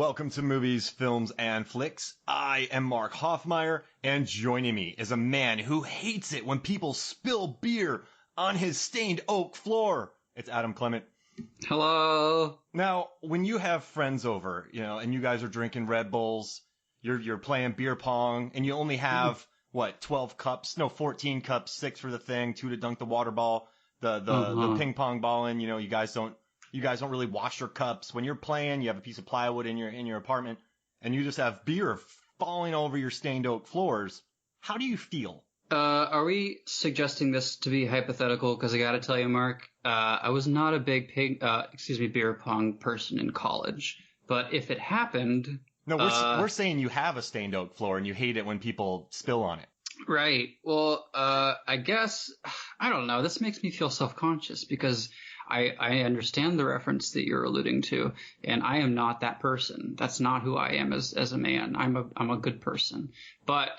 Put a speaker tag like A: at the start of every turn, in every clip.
A: Welcome to Movies, Films, and Flicks. I am Mark Hoffmeyer, and joining me is a man who hates it when people spill beer on his stained oak floor. It's Adam Clement.
B: Hello.
A: Now, when you have friends over, and you guys are drinking Red Bulls, you're playing beer pong, and you only have, 12 cups? No, 14 cups, 6 for the thing, 2 to dunk the water ball, the ping pong ball in, you guys don't really wash your cups. When you're playing, you have a piece of plywood in your apartment, and you just have beer falling over your stained oak floors. How do you feel?
B: Are we suggesting this to be hypothetical? Because I got to tell you, Mark, I was not a big beer pong person in college. But if it happened...
A: No, we're saying you have a stained oak floor and you hate it when people spill on it.
B: Right. Well, I guess, I don't know. This makes me feel self-conscious because I understand the reference that you're alluding to, and I am not that person. That's not who I am as a man. I'm a good person. But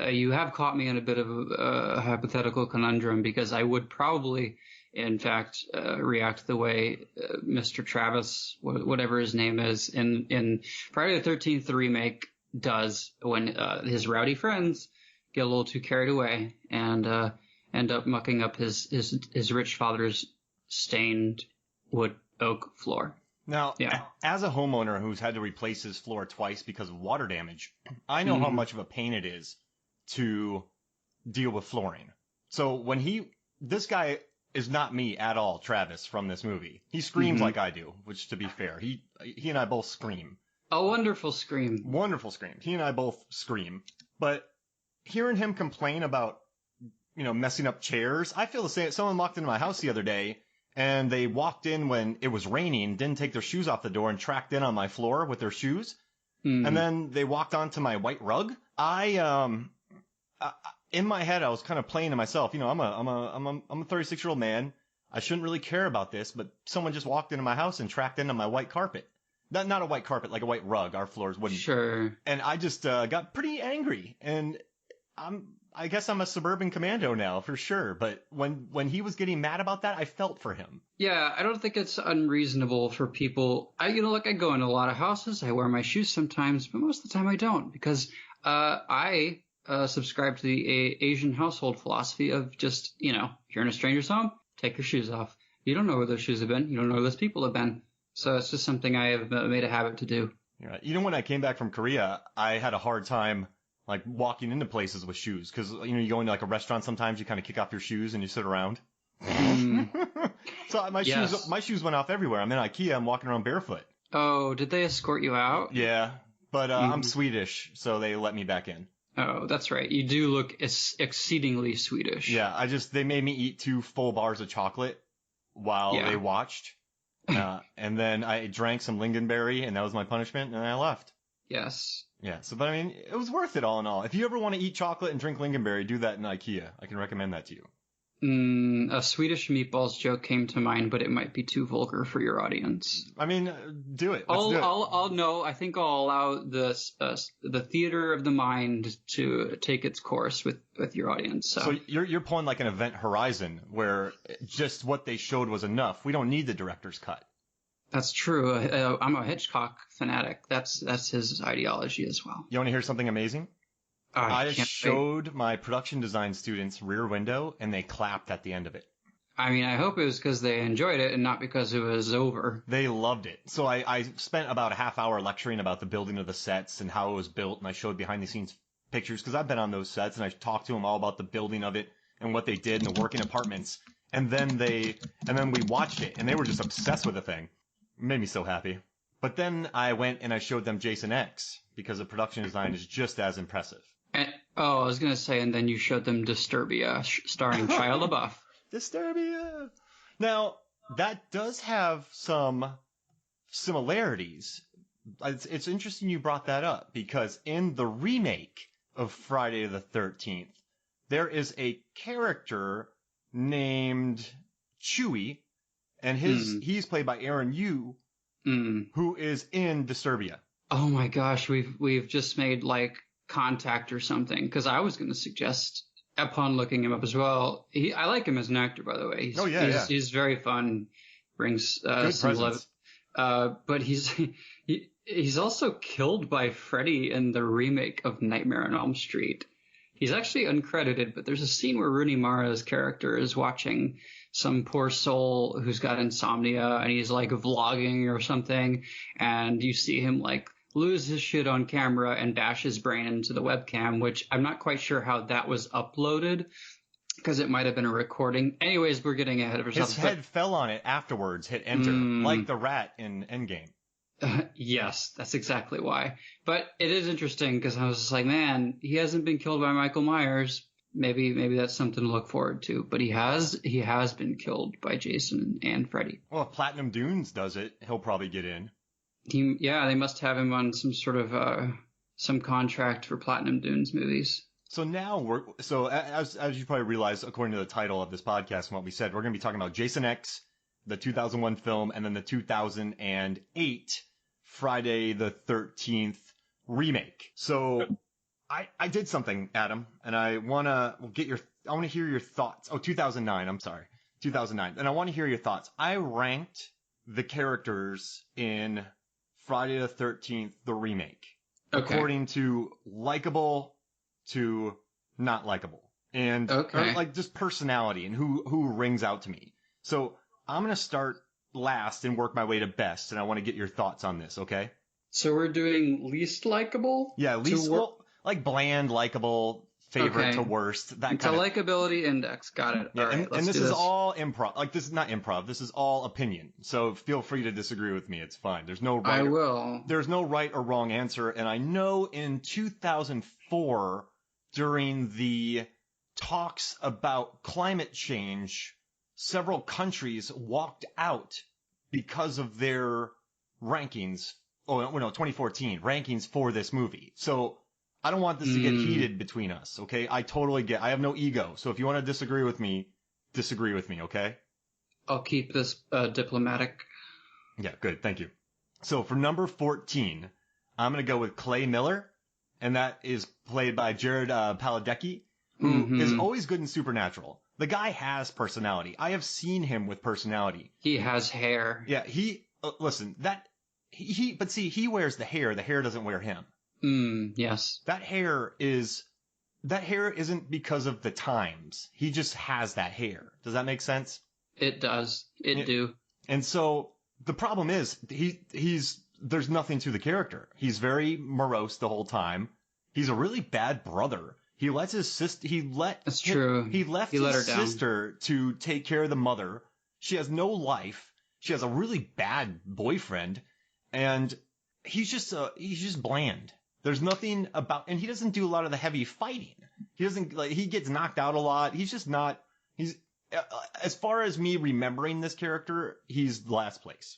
B: you have caught me in a bit of a hypothetical conundrum because I would probably, in fact, react the way Mr. Travis, whatever his name is, in Friday the 13th Remake does when his rowdy friends get a little too carried away and end up mucking up his rich father's stained wood oak floor.
A: Now,
B: yeah.
A: As a homeowner who's had to replace his floor twice because of water damage, I know how much of a pain it is to deal with flooring. So this guy is not me at all, Travis, from this movie. He screams like I do, which, to be fair, he and I both scream.
B: A wonderful scream.
A: Wonderful scream. He and I both scream. But hearing him complain about, messing up chairs, I feel the same. Someone walked into my house the other day, and they walked in when it was raining, didn't take their shoes off the door, and tracked in on my floor with their shoes. And then they walked onto my white rug. In my head, I was kind of playing to myself. I'm a 36-year-old man. I shouldn't really care about this, but someone just walked into my house and tracked in on my white carpet. Not a white carpet, like a white rug. Our floors wouldn't.
B: Sure.
A: And I just got pretty angry. And I guess I'm a suburban commando now, for sure. But when he was getting mad about that, I felt for him.
B: Yeah, I don't think it's unreasonable for people. I go into a lot of houses. I wear my shoes sometimes, but most of the time I don't because I subscribe to the Asian household philosophy of just, if you're in a stranger's home, take your shoes off. You don't know where those shoes have been. You don't know where those people have been. So it's just something I have made a habit to do.
A: Yeah. When I came back from Korea, I had a hard time walking into places with shoes because, you go into a restaurant sometimes, you kind of kick off your shoes and you sit around. So my shoes went off everywhere. I'm in IKEA. I'm walking around barefoot.
B: Oh, did they escort you out?
A: Yeah, but I'm Swedish, so they let me back in.
B: Oh, that's right. You do look exceedingly Swedish.
A: Yeah, they made me eat 2 full bars of chocolate while they watched. And then I drank some lingonberry, and that was my punishment, and I left.
B: Yes.
A: Yeah, but it was worth it all in all. If you ever want to eat chocolate and drink lingonberry, do that in IKEA. I can recommend that to you.
B: A Swedish meatballs joke came to mind, but it might be too vulgar for your audience.
A: Do it.
B: I think I'll allow the theater of the mind to take its course with your audience.
A: So you're pulling like an Event Horizon where just what they showed was enough. We don't need the director's cut.
B: That's true. I'm a Hitchcock fanatic. That's his ideology as well.
A: You want to hear something amazing? I showed my production design students Rear Window, and they clapped at the end of it.
B: I hope it was because they enjoyed it and not because it was over.
A: They loved it. So I spent about a half hour lecturing about the building of the sets and how it was built, and I showed behind-the-scenes pictures because I've been on those sets, and I talked to them all about the building of it and what they did and the working apartments. And then we watched it, and they were just obsessed with the thing. It made me so happy. But then I went and I showed them Jason X because the production design is just as impressive.
B: I was going to say, and then you showed them Disturbia, starring Shia LaBeouf.
A: Disturbia! Now, that does have some similarities. It's interesting you brought that up, because in the remake of Friday the 13th, there is a character named Chewie, and he's played by Aaron Yu, who is in Disturbia.
B: Oh my gosh, we've just made contact or something, because I was going to suggest upon looking him up as well. I like him as an actor, by the way. He's very fun, brings
A: good
B: some
A: presence.
B: love. But He's also killed by Freddy in the remake of Nightmare on Elm Street. He's actually uncredited, but there's a scene where Rooney Mara's character is watching some poor soul who's got insomnia, and he's like vlogging or something, and you see him like lose his shit on camera and bash his brain into the webcam, which I'm not quite sure how that was uploaded, because it might have been a recording. Anyways, we're getting ahead of ourselves.
A: His head fell on it afterwards, hit enter, like the rat in Endgame.
B: Yes, that's exactly why. But it is interesting because I was just like, man, he hasn't been killed by Michael Myers. Maybe that's something to look forward to. But he has been killed by Jason and Freddy.
A: Well, if Platinum Dunes does it, he'll probably get in.
B: They must have him on some sort of some contract for Platinum Dunes movies.
A: So now as you probably realize, according to the title of this podcast and what we said, we're going to be talking about Jason X, the 2001 film, and then the 2008 Friday the 13th remake. So I did something, Adam, and I want to hear your thoughts. Oh, 2009, I'm sorry. 2009. And I want to hear your thoughts. I ranked the characters in Friday the 13th, the remake, according to likable to not likable. And like just personality and who rings out to me. So I'm going to start last and work my way to best, and I want to get your thoughts on this, okay?
B: So we're doing least likable?
A: Yeah, like bland, likable, favorite to worst, that kind of...
B: likability index, got it.
A: Yeah,
B: all right,
A: and this is all improv. Like, this is not improv, this is all opinion. So feel free to disagree with me, it's fine. There's no right or wrong answer, and I know in 2004, during the talks about climate change, several countries walked out because of their rankings. Oh, no, 2014 rankings for this movie. So I don't want this to get heated between us, okay? I have no ego. So if you want to disagree with me, okay?
B: I'll keep this diplomatic.
A: Yeah, good. Thank you. So for number 14, I'm going to go with Clay Miller, and that is played by Jared Padalecki, who is always good in Supernatural. The guy has personality. I have seen him with personality.
B: He has hair.
A: Yeah, listen, he wears the hair. The hair doesn't wear him.
B: Yes.
A: That hair isn't because of the times. He just has that hair. Does that make sense?
B: It does. It do.
A: And so the problem is there's nothing to the character. He's very morose the whole time. He's a really bad brother. He lets his sister,
B: That's true.
A: He left his sister to take care of the mother. She has no life. She has a really bad boyfriend, and he's just bland. There's nothing about, and he doesn't do a lot of the heavy fighting. He gets knocked out a lot. As far as me remembering this character, he's last place.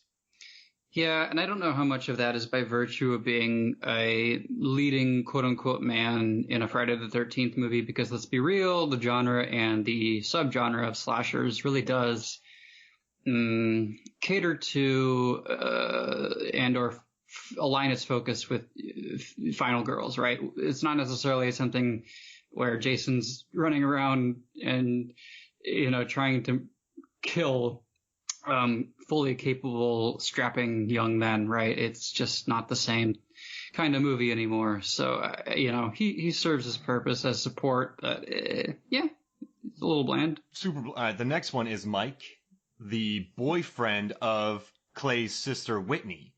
B: Yeah, and I don't know how much of that is by virtue of being a leading quote-unquote man in a Friday the 13th movie, because let's be real, the genre and the subgenre of slashers really does cater to and or align its focus with final girls, right? It's not necessarily something where Jason's running around and, trying to kill fully capable, strapping young men, right? It's just not the same kind of movie anymore. So, he serves his purpose as support, but it's a little bland.
A: The next one is Mike, the boyfriend of Clay's sister Whitney.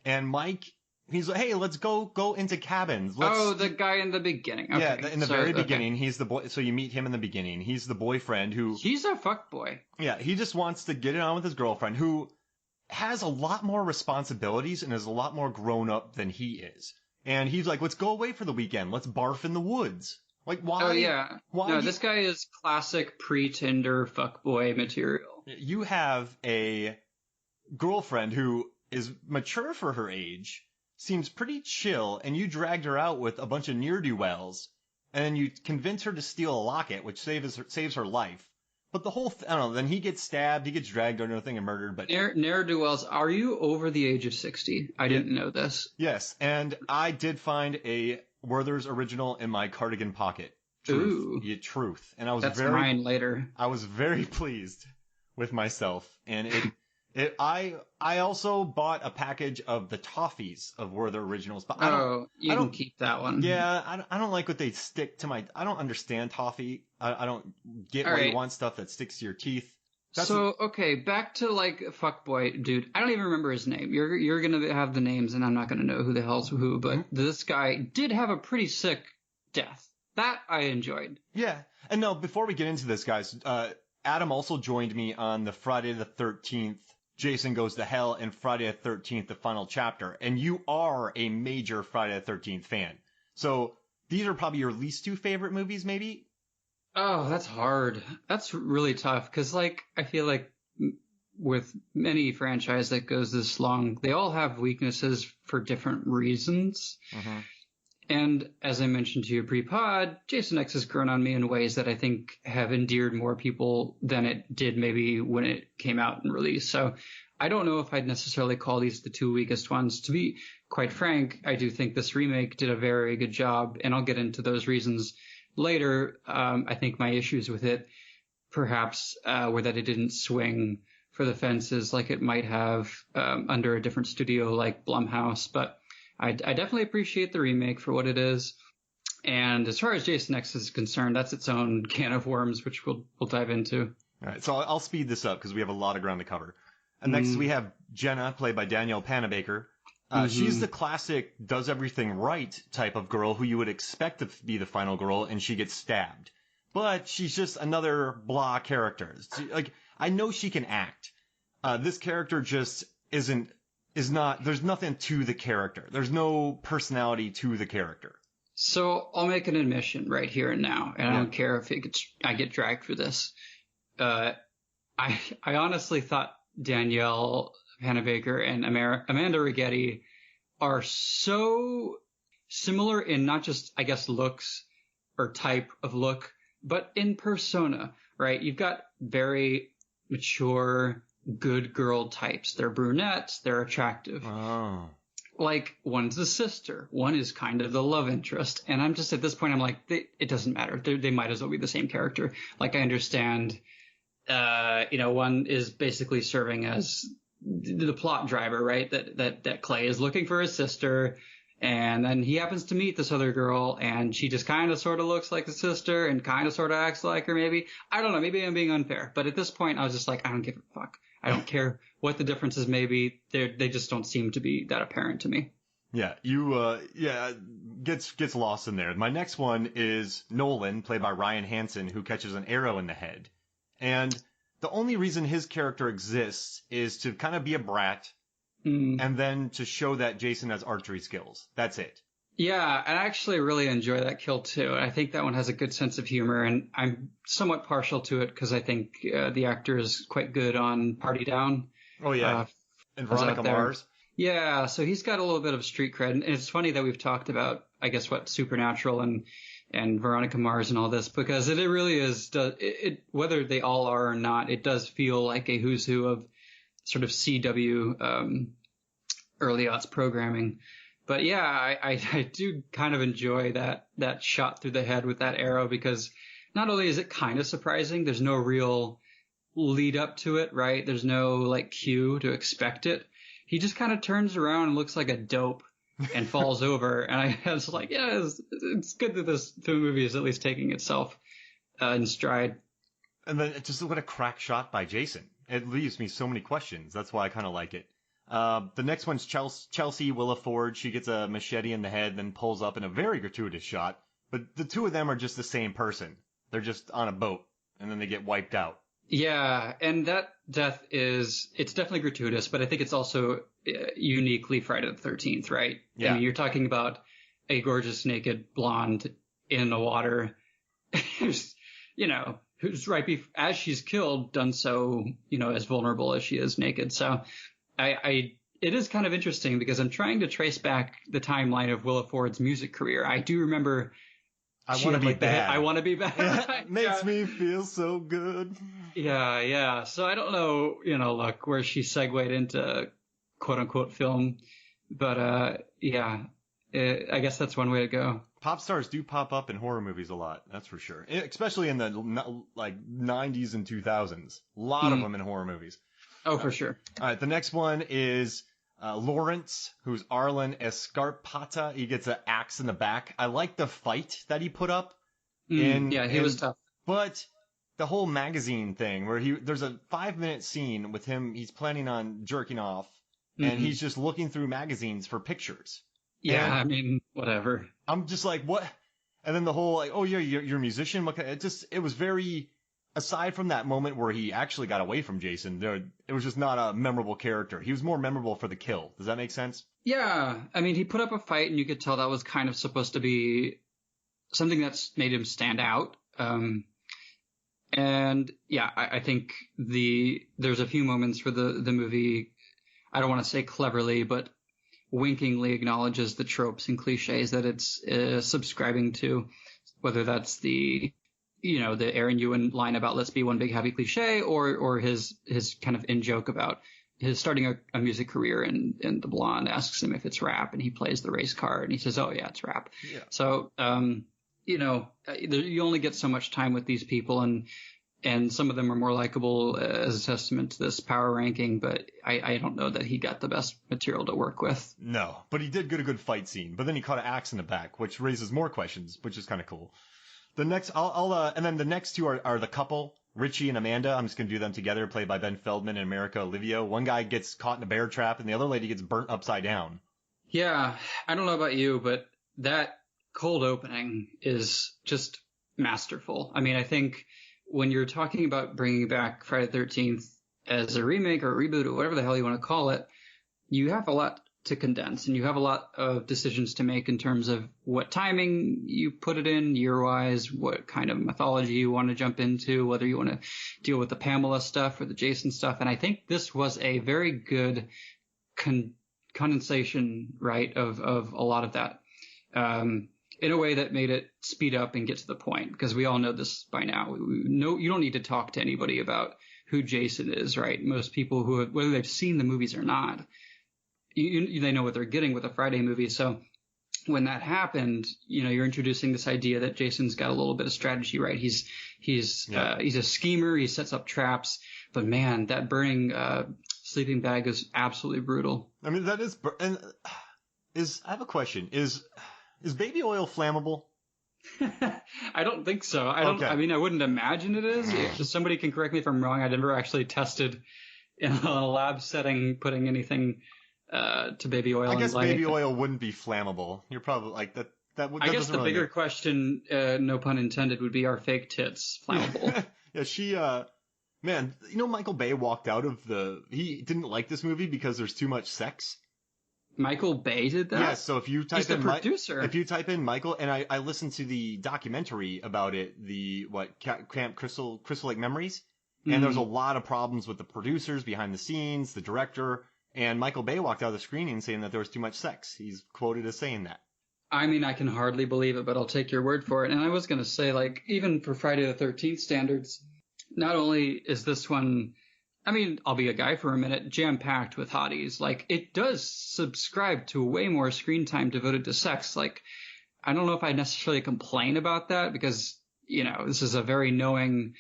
A: And Mike, he's like, hey, let's go into cabins.
B: The guy in the beginning. Okay.
A: Yeah, in the very beginning, he's the boy. So you meet him in the beginning. He's the boyfriend who...
B: He's a fuckboy.
A: Yeah, he just wants to get it on with his girlfriend, who has a lot more responsibilities and is a lot more grown up than he is. And he's like, let's go away for the weekend. Let's barf in the woods. Like, why?
B: Oh, yeah. This guy is classic pre-Tinder fuckboy material.
A: You have a girlfriend who is mature for her age, seems pretty chill, and you dragged her out with a bunch of ne'er-do-wells, and then you convince her to steal a locket, which saves her life. But the whole, I don't know, then he gets stabbed, he gets dragged under a thing and murdered, but...
B: Ne'er-do-wells, are you over the age of 60? I didn't know this.
A: Yes, and I did find a Werther's original in my cardigan pocket. Truth.
B: Ooh.
A: Yeah, truth. And I was
B: That's mine later.
A: I was very pleased with myself, and I also bought a package of the toffees of Were the Originals, but
B: You can keep that one.
A: Yeah, I don't like what they stick to my. I don't understand toffee. I don't get
B: All
A: why you
B: right.
A: want stuff that sticks to your teeth.
B: Okay, back to like fuckboy dude. I don't even remember his name. You're gonna have the names, and I'm not gonna know who the hell's who. But this guy did have a pretty sick death. That I enjoyed.
A: Yeah, and no, before we get into this, guys, Adam also joined me on the Friday the 13th. Jason Goes to Hell and Friday the 13th, the final chapter. And you are a major Friday the 13th fan. So these are probably your least two favorite movies, maybe?
B: Oh, that's hard. That's really tough because, like, I feel like with any franchise that goes this long, they all have weaknesses for different reasons.
A: Mm-hmm.
B: And as I mentioned to you pre-pod, Jason X has grown on me in ways that I think have endeared more people than it did maybe when it came out and released. So I don't know if I'd necessarily call these the two weakest ones. To be quite frank, I do think this remake did a very good job, and I'll get into those reasons later. I think my issues with it perhaps were that it didn't swing for the fences like it might have under a different studio like Blumhouse, but I definitely appreciate the remake for what it is. And as far as Jason X is concerned, that's its own can of worms, which we'll dive into.
A: All right, so I'll speed this up because we have a lot of ground to cover. And next we have Jenna, played by Danielle Panabaker. She's the classic does everything right type of girl who you would expect to be the final girl, and she gets stabbed. But she's just another blah character. Like, I know she can act. This character just is not, there's nothing to the character. There's no personality to the character.
B: So I'll make an admission right here and now, and I don't care if I get dragged for this. I honestly thought Danielle Panabaker and Amanda Righetti are so similar in not just, I guess, looks or type of look, but in persona, right? You've got very mature, good girl types. They're brunettes. They're attractive.
A: Oh.
B: Like, one's the sister. One is kind of the love interest. And I'm just, at this point, I'm like, it doesn't matter. They might as well be the same character. Like, I understand, one is basically serving as the plot driver, right? That Clay is looking for his sister. And then he happens to meet this other girl, and she just kind of sort of looks like the sister and kind of sort of acts like her, maybe. I don't know. Maybe I'm being unfair. But at this point, I was just like, I don't give a fuck. I don't care what the differences may be. They just don't seem to be that apparent to me.
A: Yeah, gets lost in there. My next one is Nolan, played by Ryan Hansen, who catches an arrow in the head. And the only reason his character exists is to kind of be a brat, and then to show that Jason has archery skills. That's it.
B: Yeah, and I actually really enjoy that kill too. I think that one has a good sense of humor, and I'm somewhat partial to it because I think the actor is quite good on Party Down.
A: Oh yeah, and Veronica Mars.
B: Yeah, so he's got a little bit of street cred, and it's funny that we've talked about, I guess, Supernatural and Veronica Mars and all this, because it really is, whether they all are or not, it does feel like a who's who of sort of CW early aughts programming. But yeah, I do kind of enjoy that shot through the head with that arrow, because not only is it kind of surprising, there's no real lead up to it, right? There's no like cue to expect it. He just kind of turns around and looks like a dope and falls over. And I was like, yeah, it's good that the movie is at least taking itself in stride.
A: And then just what a crack shot by Jason. It leaves me so many questions. That's why I kind of like it. The next one's Chelsea Williford. She gets a machete in the head, then pulls up in a very gratuitous shot. But the two of them are just the same person. They're just on a boat, and then they get wiped out.
B: Yeah, and that death it's definitely gratuitous, but I think it's also uniquely Friday the 13th, right?
A: Yeah.
B: I mean, you're talking about a gorgeous naked blonde in the water who's as she's killed, done so, as vulnerable as she is naked. So it is kind of interesting because I'm trying to trace back the timeline of Williford's music career. I do remember
A: I want to be bad.
B: I want to be bad.
A: Yeah, makes me feel so good.
B: Yeah. So I don't know, look, where she segued into quote unquote film, but I guess that's one way to go.
A: Pop stars do pop up in horror movies a lot, that's for sure. Especially in the 90s and 2000s. A lot of them in horror movies.
B: Oh, for sure.
A: All right, the next one is Lawrence, who's Arlen Escarpata. He gets an axe in the back. I like the fight that he put up.
B: Yeah, he was tough.
A: But the whole magazine thing where there's a 5-minute scene with him. He's planning on jerking off, and he's just looking through magazines for pictures.
B: Yeah,
A: and
B: I mean, whatever.
A: I'm just like, what? And then the whole like, oh yeah, you're a musician. It was very. Aside from that moment where he actually got away from Jason, it was just not a memorable character. He was more memorable for the kill. Does that make sense?
B: Yeah, I mean, he put up a fight, and you could tell that was kind of supposed to be something that's made him stand out. And yeah, I think there's a few moments where the movie, I don't want to say cleverly, but winkingly acknowledges the tropes and cliches that it's subscribing to, whether that's the Aaron Ewan line about let's be one big happy cliche, or his kind of in joke about his starting a music career, and the blonde asks him if it's rap, and he plays the race car, and he says, oh yeah, it's rap.
A: Yeah.
B: So, you only get so much time with these people, and some of them are more likable as a testament to this power ranking, but I don't know that he got the best material to work with.
A: No, but he did get a good fight scene, but then he caught an axe in the back, which raises more questions, which is kind of cool. The next, and then the next two are the couple, Richie and Amanda. I'm just going to do them together, played by Ben Feldman and America Olivio. One guy gets caught in a bear trap, and the other lady gets burnt upside down.
B: Yeah, I don't know about you, but that cold opening is just masterful. I mean, I think when you're talking about bringing back Friday the 13th as a remake or a reboot or whatever the hell you want to call it, you have a lot to condense, and you have a lot of decisions to make in terms of what timing you put it in year-wise, what kind of mythology you want to jump into, whether you want to deal with the Pamela stuff or the Jason stuff. And I think this was a very good condensation, right, of a lot of that, in a way that made it speed up and get to the point, because we all know this by now. You don't need to talk to anybody about who Jason is, right? Most people whether they've seen the movies or not, they know what they're getting with a Friday movie. So when that happened, you're introducing this idea that Jason's got a little bit of strategy, right? He's a schemer. He sets up traps. But man, that burning sleeping bag is absolutely brutal.
A: I mean, that is. And I have a question. Is baby oil flammable?
B: I don't think so. I mean, I wouldn't imagine it is. If somebody can correct me if I'm wrong. I never actually tested in a lab setting putting anything to baby oil.
A: I guess baby oil wouldn't be flammable. You're probably like that.
B: I guess the bigger question, no pun intended, would be, are fake tits flammable?
A: Yeah, she. Man, Michael Bay walked out of he didn't like this movie because there's too much sex.
B: Michael Bay did that?
A: Yeah, so if you type
B: He's the producer.
A: If you type in Michael, and I listened to the documentary about it, Camp Crystal Lake Memories, and there's a lot of problems with the producers behind the scenes, the director, and Michael Bay walked out of the screening saying that there was too much sex. He's quoted as saying that.
B: I mean, I can hardly believe it, but I'll take your word for it. And I was going to say, like, even for Friday the 13th standards, not only is this one, I mean, I'll be a guy for a minute, jam-packed with hotties. Like, it does subscribe to way more screen time devoted to sex. Like, I don't know if I necessarily complain about that because, this is a very knowing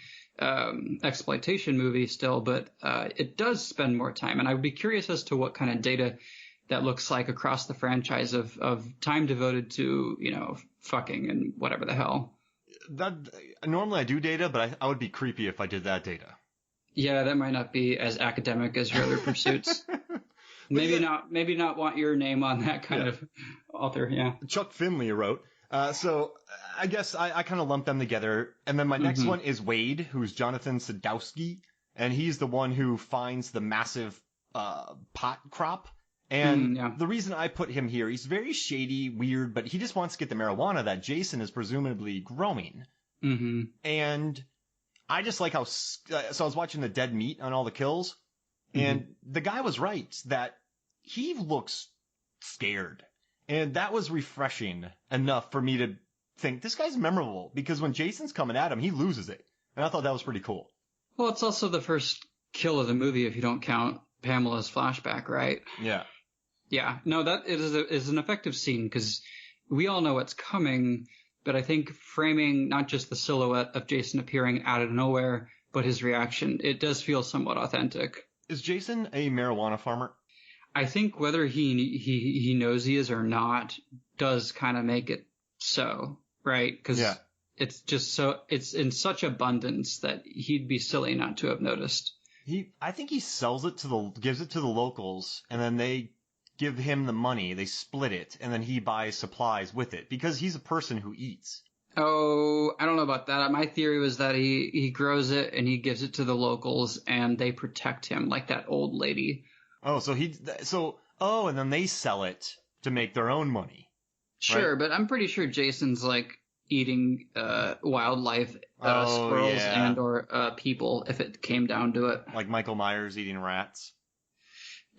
B: exploitation movie still, but it does spend more time. And I would be curious as to what kind of data that looks like across the franchise of time devoted to, fucking and whatever the hell.
A: Normally I do data, but I would be creepy if I did that data.
B: Yeah, that might not be as academic as your other pursuits. Maybe not want your name on that kind of author, yeah.
A: Chuck Finley wrote. So I guess I kind of lumped them together. And then my next one is Wade, who's Jonathan Sadowski. And he's the one who finds the massive pot crop. And the reason I put him here, he's very shady, weird, but he just wants to get the marijuana that Jason is presumably growing. Mm-hmm. And I just like how, so I was watching the dead meat on all the kills, and the guy was right that he looks scared. And that was refreshing enough for me to think this guy's memorable, because when Jason's coming at him, he loses it. And I thought that was pretty cool.
B: Well, it's also the first kill of the movie if you don't count Pamela's flashback, right?
A: Yeah.
B: Yeah, no, that is an effective scene because we all know what's coming, but I think framing not just the silhouette of Jason appearing out of nowhere, but his reaction, it does feel somewhat authentic.
A: Is Jason a marijuana farmer?
B: I think whether he knows he is or not does kind of make it so, right? Because it's just it's in such abundance that he'd be silly not to have noticed.
A: I think he gives it to the locals, and then they give him the money, they split it, and then he buys supplies with it, because he's a person who eats.
B: Oh, I don't know about that. My theory was that he grows it and he gives it to the locals and they protect him, like that old lady.
A: Oh, and then they sell it to make their own money.
B: Sure,
A: right?
B: But I'm pretty sure Jason's like eating wildlife, squirrels and or people, if it came down to it.
A: Like Michael Myers eating rats.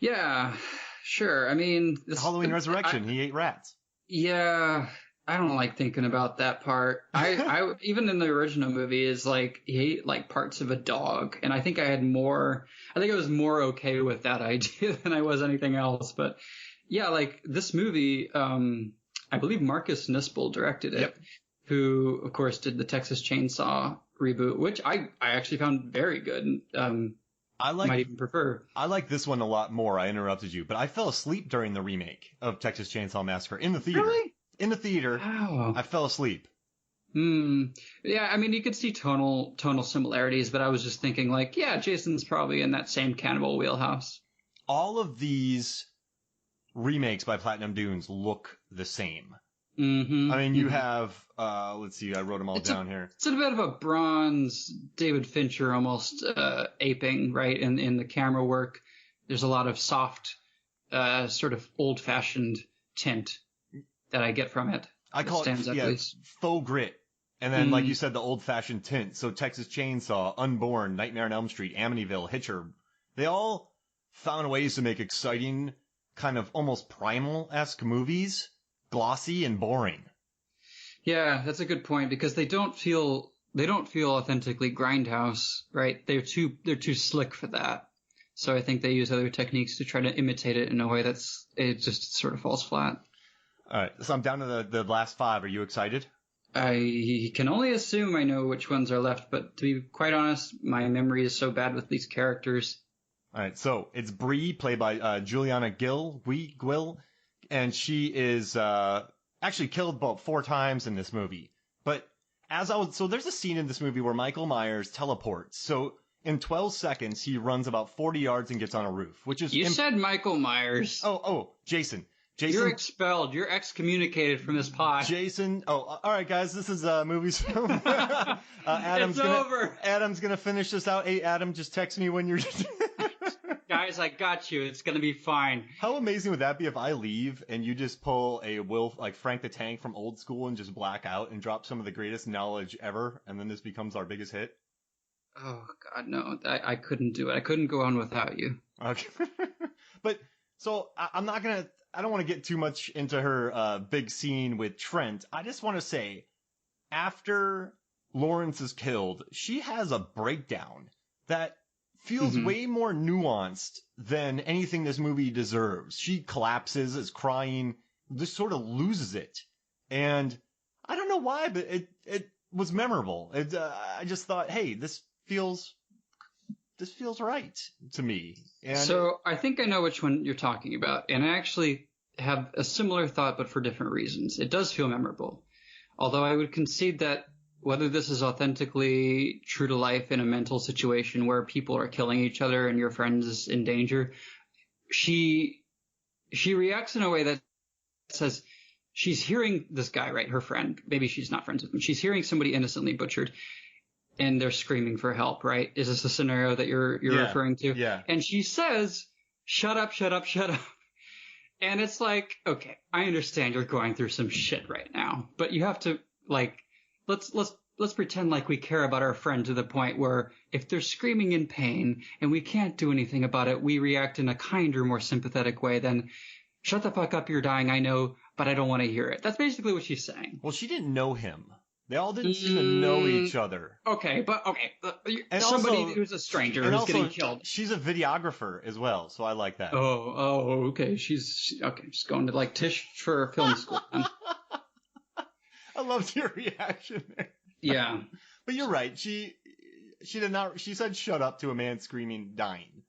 B: Yeah, sure. I mean,
A: Halloween Resurrection, he ate rats.
B: Yeah, I don't like thinking about that part. I even in the original movie is like he ate like parts of a dog, and I think I was more okay with that idea than I was anything else. But yeah, like this movie, I believe Marcus Nispel directed it, who of course did the Texas Chainsaw reboot, which I actually found very good. Might even prefer.
A: I like this one a lot more. I interrupted you, but I fell asleep during the remake of Texas Chainsaw Massacre in the theater.
B: Really?
A: In the theater.
B: Wow.
A: I fell asleep.
B: Yeah, I mean, you could see tonal similarities, but I was just thinking like, yeah, Jason's probably in that same cannibal wheelhouse.
A: All of these remakes by Platinum Dunes look the same.
B: Mm-hmm.
A: I mean, you have, let's see, I wrote them all down here.
B: It's a bit of a bronze David Fincher almost aping, right, in the camera work. There's a lot of soft, sort of old-fashioned tint that I get from it.
A: I call it faux grit. And then, like you said, the old-fashioned tint. So Texas Chainsaw, Unborn, Nightmare on Elm Street, Amityville, Hitcher, they all found ways to make exciting, kind of almost primal-esque movies, glossy and boring.
B: Yeah, that's a good point, because they don't feel authentically grindhouse, right? They're too slick for that. So I think they use other techniques to try to imitate it in a way it just sort of falls flat.
A: All right, so I'm down to the last 5. Are you excited?
B: I can only assume I know which ones are left, but to be quite honest, my memory is so bad with these characters.
A: All right, so it's Bree, played by Juliana Gill, and she is actually killed about 4 times in this movie. But so there's a scene in this movie where Michael Myers teleports. So in 12 seconds, he runs about 40 yards and gets on a roof, which is...
B: You said Michael Myers.
A: Oh, Jason.
B: You're expelled. You're excommunicated from this pod.
A: Jason. Oh, all right, guys. This is movies.
B: It's over.
A: Adam's gonna finish this out. Hey, Adam, just text me when you're.
B: Guys, I got you. It's gonna be fine.
A: How amazing would that be if I leave and you just pull a like Frank the Tank from Old School and just black out and drop some of the greatest knowledge ever, and then this becomes our biggest hit?
B: Oh God, no! I couldn't do it. I couldn't go on without you.
A: Okay, but so I don't want to get too much into her big scene with Trent. I just want to say, after Lawrence is killed, she has a breakdown that feels way more nuanced than anything this movie deserves. She collapses, is crying, just sort of loses it. And I don't know why, but it was memorable. I just thought, hey, this feels right to me. And
B: so I think I know which one you're talking about, and I actually have a similar thought, but for different reasons. It does feel memorable, although I would concede that whether this is authentically true to life in a mental situation where people are killing each other and your friend is in danger, she reacts in a way that says she's hearing this guy, right, her friend, maybe she's not friends with him, she's hearing somebody innocently butchered, and they're screaming for help, right? Is this the scenario that you're referring to?
A: Yeah. And
B: she says, "Shut up, shut up, shut up." And it's like, okay, I understand you're going through some shit right now, but you have to, like, let's pretend like we care about our friend to the point where if they're screaming in pain and we can't do anything about it, we react in a kinder, more sympathetic way than, "Shut the fuck up, you're dying, I know, but I don't want to hear it." That's basically what she's saying.
A: Well, she didn't know him. They all didn't seem to know each other.
B: Okay. And somebody also, who's a stranger who's getting killed.
A: She's a videographer as well, so I like that.
B: Oh, okay. She's going to like Tisch for film school.
A: I loved your reaction there.
B: Yeah.
A: But you're right. She did not. She said "shut up" to a man screaming, dying.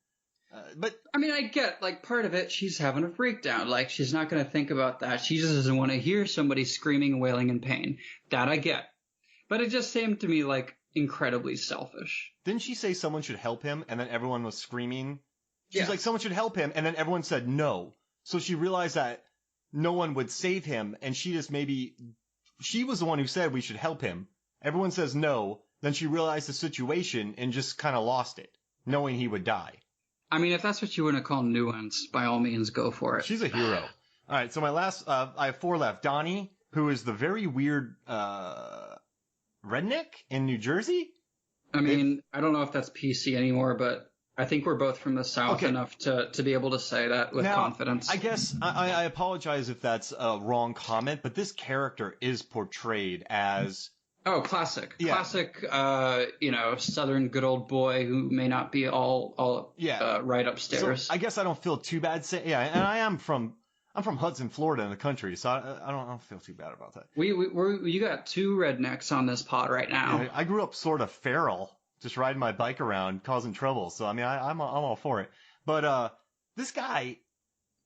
A: But
B: I mean, I get, like, part of it, she's having a breakdown. Like, she's not going to think about that. She just doesn't want to hear somebody screaming and wailing in pain. That I get. But it just seemed to me, like, incredibly selfish.
A: didn't she say someone should help him, and then everyone was screaming? She's
B: Yeah.
A: like, someone should help him, and then everyone said no. So she realized that no one would save him, and she was the one who said we should help him. Everyone says no, then she realized the situation and just kind of lost it, knowing he would die.
B: I mean, if that's what you want to call nuance, by all means, go for it.
A: She's a hero. All right, so my last, I have 4 left. Donnie, who is the very weird redneck in New Jersey.
B: I mean, I don't know if that's PC anymore, but I think we're both from the South enough to be able to say that with confidence.
A: I guess I apologize if that's a wrong comment, but this character is portrayed as...
B: Oh, classic.
A: Yeah.
B: Classic, Southern good old boy who may not be all right upstairs.
A: So I guess I don't feel too bad saying, and I'm from Hudson, Florida in the country, so I don't feel too bad about that.
B: You got 2 rednecks on this pod right now.
A: Yeah, I grew up sort of feral, just riding my bike around, causing trouble, so I mean, I'm all for it. But this guy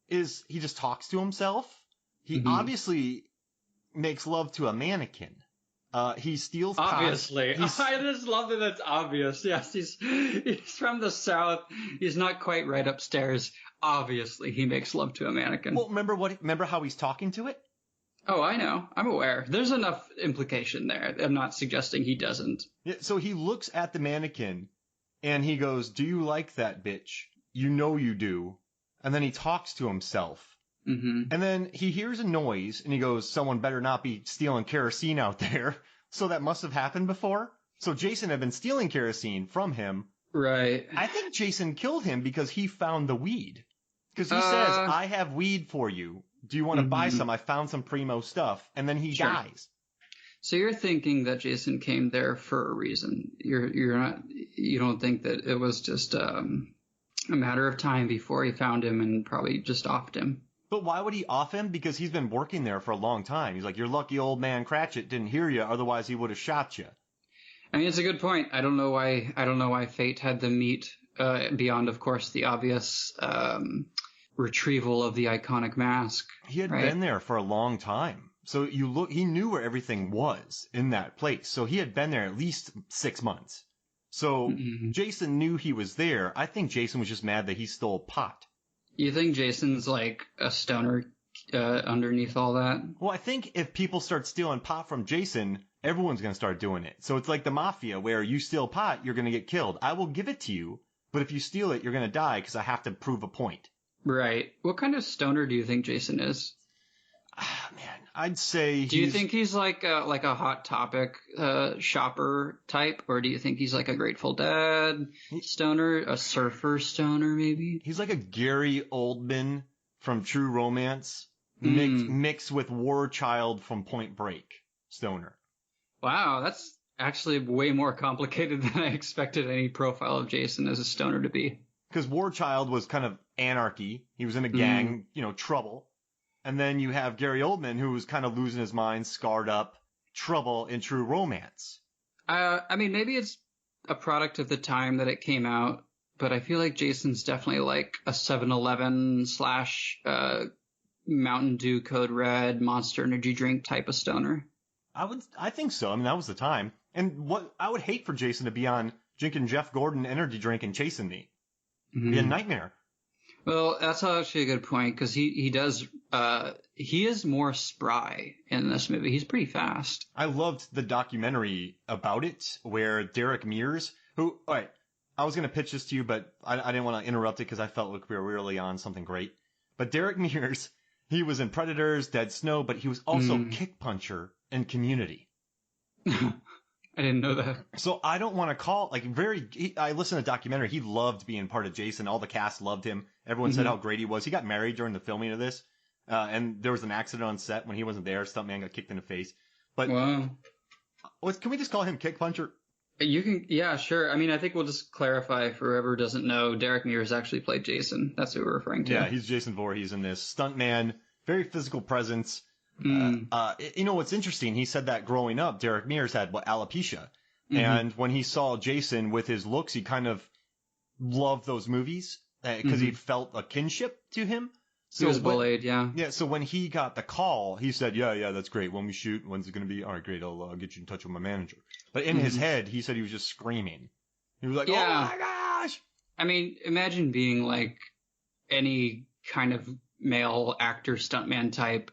A: he just talks to himself. He obviously makes love to a mannequin. He steals pot.
B: Obviously. I just love that it's obvious. Yes, he's from the South. He's not quite right upstairs. Obviously, he makes love to a mannequin.
A: Well, remember how he's talking to it?
B: Oh, I know. I'm aware. There's enough implication there. I'm not suggesting he doesn't.
A: Yeah, so he looks at the mannequin and he goes, "Do you like that bitch? You know you do." And then he talks to himself. Mm-hmm. And then he hears a noise and he goes, "Someone better not be stealing kerosene out there." So that must have happened before. So Jason had been stealing kerosene from him.
B: Right.
A: I think Jason killed him because he found the weed. Because he says, "I have weed for you. Do you want to buy some? I found some primo stuff." And then he dies.
B: So you're thinking that Jason came there for a reason. You don't think that it was just a matter of time before he found him and probably just offed him.
A: But why would he off him? Because he's been working there for a long time. He's like, "Your lucky old man Cratchit didn't hear you, otherwise he would have shot you."
B: I mean, it's a good point. I don't know why fate had them meet beyond, of course, the obvious retrieval of the iconic mask.
A: He had been there for a long time. So he knew where everything was in that place. So he had been there at least 6 months. So Jason knew he was there. I think Jason was just mad that he stole pot.
B: You think Jason's like a stoner underneath all that?
A: Well, I think if people start stealing pot from Jason, everyone's going to start doing it. So it's like the mafia where you steal pot, you're going to get killed. I will give it to you, but if you steal it, you're going to die because I have to prove a point.
B: Right. What kind of stoner do you think Jason is?
A: Man, I'd say
B: Do you think he's like a Hot Topic shopper type, or do you think he's like a Grateful Dead stoner, a surfer stoner maybe?
A: He's like a Gary Oldman from True Romance mixed with War Child from Point Break stoner.
B: Wow, that's actually way more complicated than I expected any profile of Jason as a stoner to be.
A: Because War Child was kind of anarchy. He was in a gang, trouble. And then you have Gary Oldman, who was kind of losing his mind, scarred up, trouble in True Romance.
B: I mean, maybe it's a product of the time that it came out, but I feel like Jason's definitely like a 7-Eleven / Mountain Dew Code Red Monster Energy drink type of stoner.
A: I think so. I mean, that was the time. And what I would hate for Jason to be on drinking Jeff Gordon energy drink and chasing me. It'd be a nightmare.
B: Well, that's actually a good point, because he is more spry in this movie. He's pretty fast.
A: I loved the documentary about it where Derek Mears, all right, I was going to pitch this to you, but I didn't want to interrupt it because I felt like we were really on something great. But Derek Mears, he was in Predators, Dead Snow, but he was also Kick Puncher in Community.
B: I didn't know that.
A: So I don't want to call, I listened to the documentary. He loved being part of Jason. All the cast loved him. Everyone said how great he was. He got married during the filming of this. And there was an accident on set when he wasn't there. Stuntman got kicked in the face. But
B: wow.
A: Can we just call him Kick Puncher?
B: You can, yeah, sure. I mean, I think we'll just clarify for whoever doesn't know, Derek Mears actually played Jason. That's who we're referring to.
A: Yeah, he's Jason Voorhees in this. Stuntman, very physical presence. What's interesting, he said that growing up, Derek Mears had alopecia. And when he saw Jason with his looks, he kind of loved those movies. because he felt a kinship to him. So
B: he was bullied, yeah.
A: Yeah, so when he got the call, he said, yeah, that's great. When we shoot, when's it going to be? All right, great, I'll get you in touch with my manager. But in his head, he said he was just screaming. He was like, oh my gosh!
B: I mean, imagine being like any kind of male actor, stuntman type,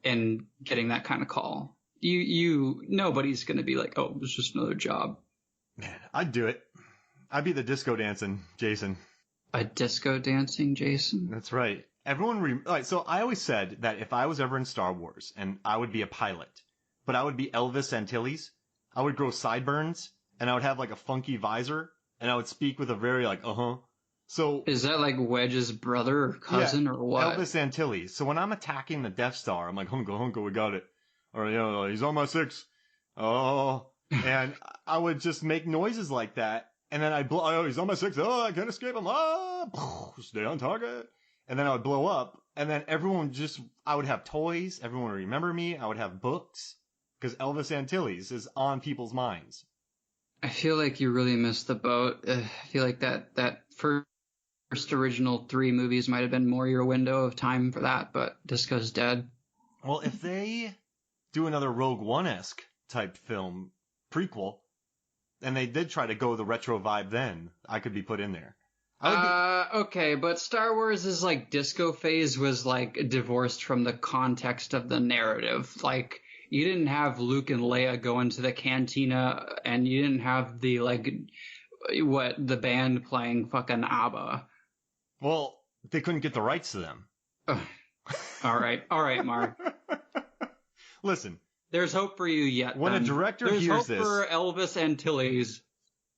B: and getting that kind of call. Nobody's going to be like, oh, it was just another job.
A: Man, I'd do it. I'd be the disco dancing Jason.
B: A disco dancing Jason?
A: That's right. Everyone, so I always said that if I was ever in Star Wars and I would be a pilot, but I would be Elvis Antilles, I would grow sideburns and I would have like a funky visor and I would speak with a very like, So
B: is that like Wedge's brother or cousin or what?
A: Elvis Antilles. So when I'm attacking the Death Star, I'm like, hunka, we got it. Or, he's on my 6. Oh, and I would just make noises like that. And then I'd blow, oh, he's on my 6. Oh, I can't escape him. Stay on target. And then I would blow up. And then I would have toys. Everyone would remember me. I would have books. Because Elvis Antilles is on people's minds.
B: I feel like you really missed the boat. I feel like that first original 3 movies might have been more your window of time for that, but disco's dead.
A: Well, if they do another Rogue One-esque type film prequel, and they did try to go the retro vibe then, I could be put in there.
B: Okay, but Star Wars' like disco phase was like divorced from the context of the narrative. Like, you didn't have Luke and Leia go into the cantina, and you didn't have the the band playing fucking ABBA.
A: Well, they couldn't get the rights to them.
B: All right, Mark.
A: Listen.
B: There's hope for you yet.
A: When a director hears this...
B: There's hope for Elvis Antilles.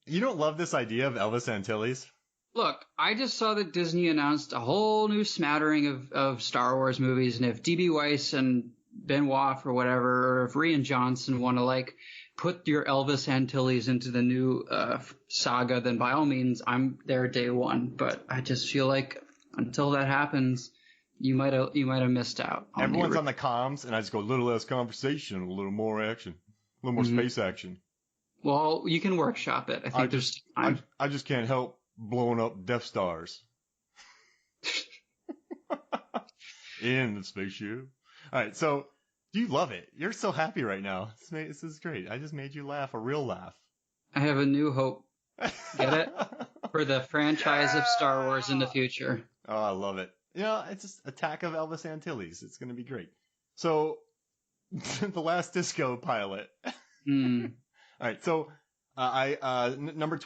A: You don't love this idea of Elvis Antilles?
B: Look, I just saw that Disney announced a whole new smattering of Star Wars movies, and if D.B. Weiss and Benoit or whatever, or if Rian Johnson want to put your Elvis Antilles into the new saga, then by all means, I'm there day one. But I just feel like until that happens, you might have missed out.
A: Everyone's on the comms, and I just go, a little less conversation, a little more action, a little more space action.
B: Well, you can workshop it. I think
A: I just can't help blowing up Death Stars. In the spaceship. All right, so you love it. You're so happy right now. This is great. I just made you laugh, a real laugh.
B: I have a new hope. Get it? For the franchise of Star Wars in the future.
A: Oh, I love it. It's just Attack of Elvis Antilles. It's going to be great. So, the last disco pilot. All right, so number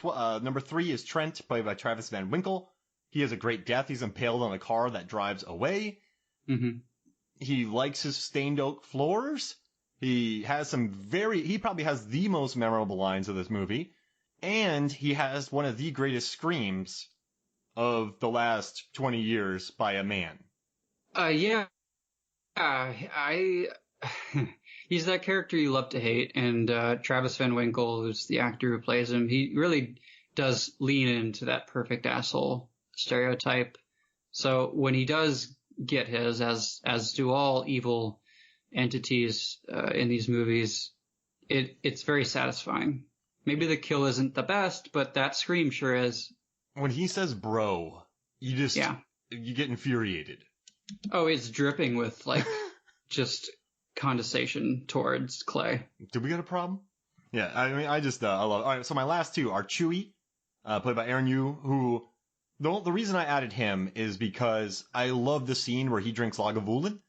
A: 3 is Trent, played by Travis Van Winkle. He has a great death. He's impaled on a car that drives away. Mm-hmm. He likes his stained oak floors. He has he probably has the most memorable lines of this movie. And he has one of the greatest screams of the last 20 years by a man.
B: Yeah. He's that character you love to hate, and Travis Van Winkle, who's the actor who plays him, he really does lean into that perfect asshole stereotype. So when he does get his, as do all evil entities in these movies, it's very satisfying. Maybe the kill isn't the best, but that scream sure is.
A: When he says bro, you get infuriated.
B: Oh, it's dripping with just condensation towards Clay.
A: Do we got a problem? Yeah, I mean, I love it. All right, so my last 2 are Chewie, played by Aaron Yu, who, the reason I added him is because I love the scene where he drinks Lagavulin.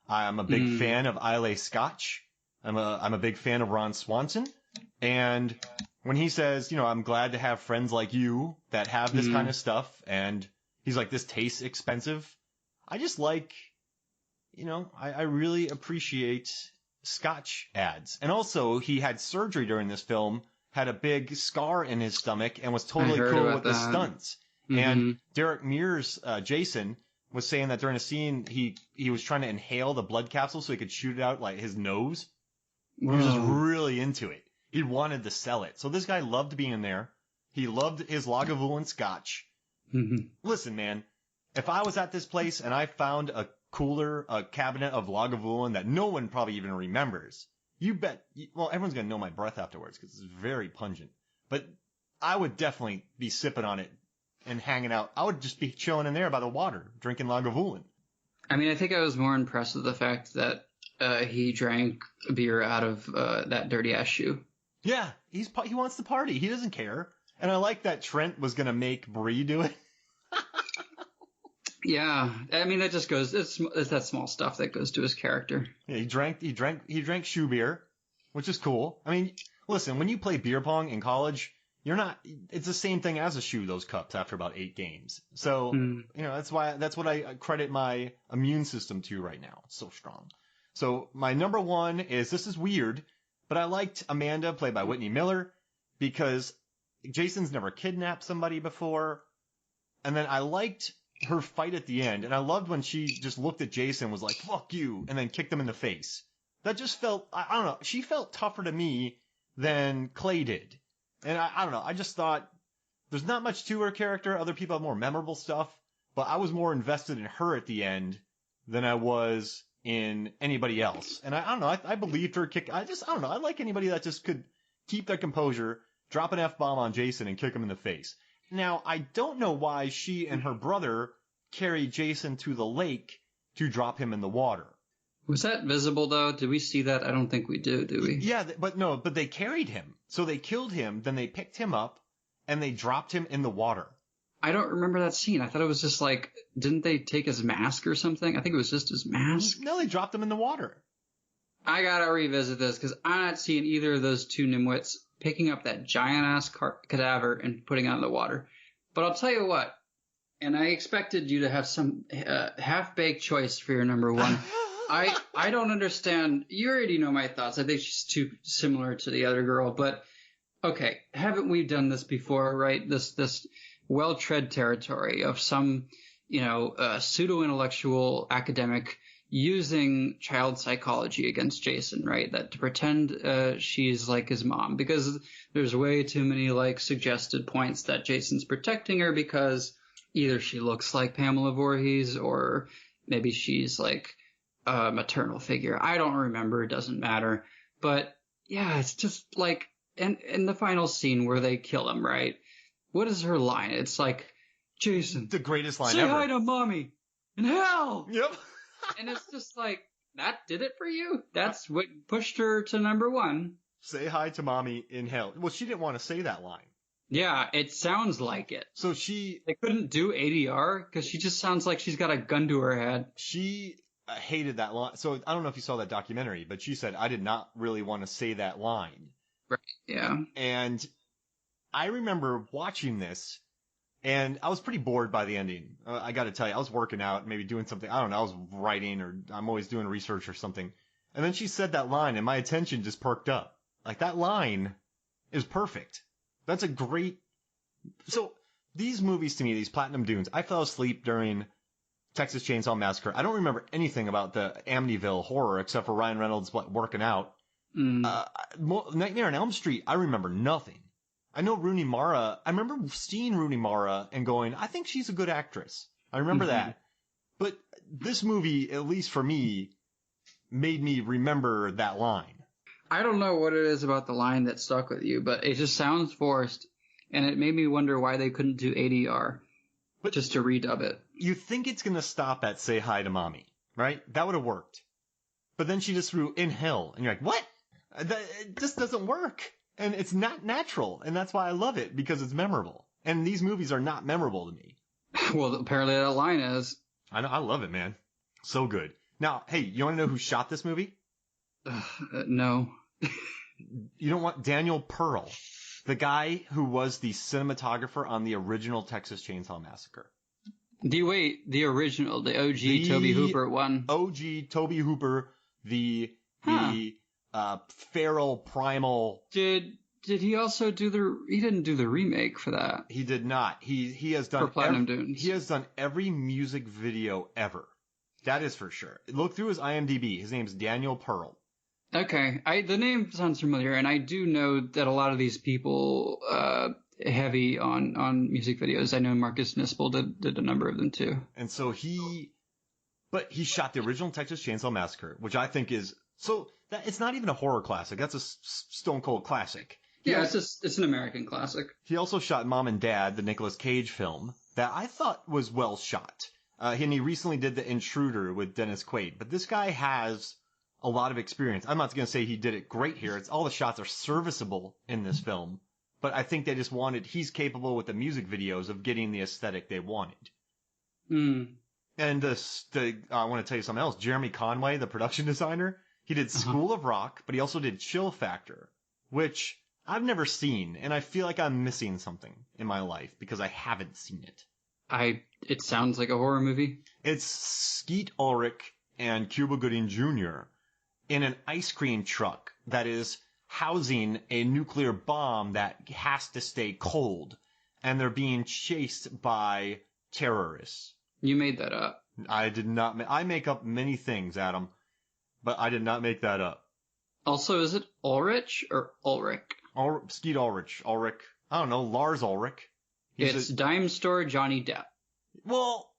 A: I'm a big fan of Islay Scotch. I'm a big fan of Ron Swanson. And when he says, I'm glad to have friends like you that have this kind of stuff, and he's like, this tastes expensive. I just like, I really appreciate Scotch ads. And also, he had surgery during this film, had a big scar in his stomach, and was totally cool with the stunts. Mm-hmm. And Derek Mears, Jason, was saying that during a scene, he was trying to inhale the blood capsule so he could shoot it out like his nose. He was just really into it. He wanted to sell it. So this guy loved being there. He loved his Lagavulin Scotch. Mm-hmm. Listen, man, if I was at this place and I found a cabinet of Lagavulin that no one probably even remembers, you bet, everyone's going to know my breath afterwards because it's very pungent. But I would definitely be sipping on it and hanging out. I would just be chilling in there by the water, drinking Lagavulin.
B: I mean, I think I was more impressed with the fact that he drank beer out of that dirty ass shoe.
A: Yeah, he wants to party. He doesn't care. And I like that Trent was gonna make Bree do it.
B: Yeah, I mean that just goes. It's that small stuff that goes to his character.
A: Yeah, he drank shoe beer, which is cool. I mean, listen, when you play beer pong in college, it's the same thing as a shoe, those cups, after about 8 games. So, that's what I credit my immune system to right now. It's so strong. So my number one this is weird, but I liked Amanda, played by Whitney Miller, because Jason's never kidnapped somebody before. And then I liked her fight at the end, and I loved when she just looked at Jason, was like, fuck you, and then kicked him in the face. That just felt, I don't know, she felt tougher to me than Clay did. And I don't know, I just thought, there's not much to her character, other people have more memorable stuff, but I was more invested in her at the end than I was in anybody else. And I don't know, I believed her kick, I don't know, I like anybody that just could keep their composure, drop an F-bomb on Jason and kick him in the face. Now, I don't know why she and her brother carried Jason to the lake to drop him in the water.
B: Was that visible, though? Did we see that? I don't think we do we?
A: Yeah, but they carried him. So they killed him, then they picked him up, and they dropped him in the water.
B: I don't remember that scene. I thought it was just like, didn't they take his mask or something? I think it was just his mask.
A: No, they dropped him in the water.
B: I gotta revisit this, because I'm not seeing either of those two nimwits picking up that giant-ass cadaver and putting it out in the water. But I'll tell you what, and I expected you to have some half-baked choice for your number one. I don't understand. You already know my thoughts. I think she's too similar to the other girl. But, okay, haven't we done this before, right? This well-tread territory of some, pseudo-intellectual academic using child psychology against Jason, right? That to pretend she's like his mom, because there's way too many suggested points that Jason's protecting her because either she looks like Pamela Voorhees or maybe she's like a maternal figure. I don't remember. It doesn't matter. But yeah, it's just like in the final scene where they kill him, right? What is her line? It's like, Jason,
A: the greatest line
B: say
A: ever.
B: Say hi to mommy in hell.
A: Yep.
B: And it's just like, that did it for you? That's what pushed her to number one.
A: Say hi to mommy in hell. Well, she didn't want to say that line.
B: Yeah, it sounds like it.
A: So
B: they couldn't do ADR because she just sounds like she's got a gun to her head.
A: She hated that line. So I don't know if you saw that documentary, but she said, I did not really want to say that line.
B: Right, yeah.
A: And I remember watching this, and I was pretty bored by the ending. I got to tell you, I was working out, maybe doing something. I don't know. I was writing, or I'm always doing research or something. And then she said that line, and my attention just perked up. Like, that line is perfect. That's a great... So, these movies to me, these Platinum Dunes, I fell asleep during Texas Chainsaw Massacre. I don't remember anything about the Amityville horror except for Ryan Reynolds working out. Nightmare on Elm Street, I remember nothing. I know Rooney Mara. I remember seeing Rooney Mara and going, I think she's a good actress. I remember that. But this movie, at least for me, made me remember that line.
B: I don't know what it is about the line that stuck with you, but it just sounds forced, and it made me wonder why they couldn't do ADR just to redub it.
A: You think it's going to stop at say hi to mommy, right? That would have worked. But then she just threw in hell, and you're like, what? It just doesn't work. And it's not natural, and that's why I love it, because it's memorable. And these movies are not memorable to me.
B: Well, apparently that line is.
A: I know, I love it, man. So good. Now, hey, you want to know who shot this movie?
B: No.
A: You don't want Daniel Pearl, the guy who was the cinematographer on the original Texas Chainsaw Massacre.
B: The original, the OG Tobe Hooper one.
A: OG Tobe Hooper, the feral primal.
B: Did he also he didn't do the remake for that?
A: He did not. He has done
B: for Platinum Dunes.
A: He has done every music video ever. That is for sure. Look through his IMDb. His name's Daniel Pearl.
B: Okay. The name sounds familiar, and I do know that a lot of these people heavy on music videos. I know Marcus Nispel did a number of them too.
A: And so he shot the original Texas Chainsaw Massacre, which I think is so that it's not even a horror classic. That's a stone cold classic.
B: Yeah, it's an American classic.
A: He also shot Mom and Dad, the Nicolas Cage film, that I thought was well shot. And he recently did The Intruder with Dennis Quaid. But this guy has a lot of experience. I'm not going to say he did it great here. All the shots are serviceable in this film. But I think they just he's capable with the music videos of getting the aesthetic they wanted.
B: Mm.
A: And I want to tell you something else. Jeremy Conway, the production designer, he did School of Rock, but he also did Chill Factor, which I've never seen, and I feel like I'm missing something in my life because I haven't seen it.
B: It sounds like a horror movie.
A: It's Skeet Ulrich and Cuba Gooding Jr. in an ice cream truck that is housing a nuclear bomb that has to stay cold, and they're being chased by terrorists.
B: You made that up.
A: I did not. I make up many things, Adam, but I did not make that up.
B: Also, is it Ulrich or Ulrich?
A: Skeet Ulrich. I don't know. Lars Ulrich.
B: It's Dime Store Johnny Depp.
A: Well,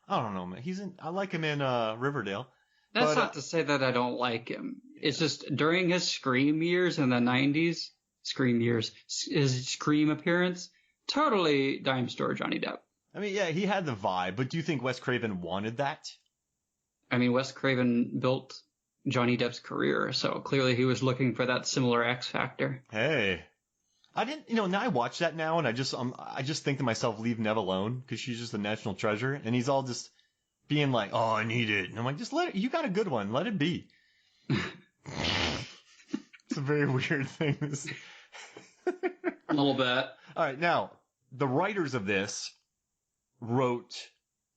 A: I don't know, man. I like him in Riverdale.
B: That's not to say that I don't like him. It's just during his Scream years in the 90s, his Scream appearance, totally Dime Store Johnny Depp.
A: I mean, yeah, he had the vibe, but do you think Wes Craven wanted that?
B: I mean, Wes Craven built Johnny Depp's career, so clearly he was looking for that similar X factor.
A: Hey. I didn't, now I watch that now and I just think to myself, leave Nev alone, because she's just a national treasure, and he's all just being like, oh, I need it. And I'm like, just you got a good one, let it be. It's a very weird thing.
B: A little bit.
A: All right, now, the writers of this wrote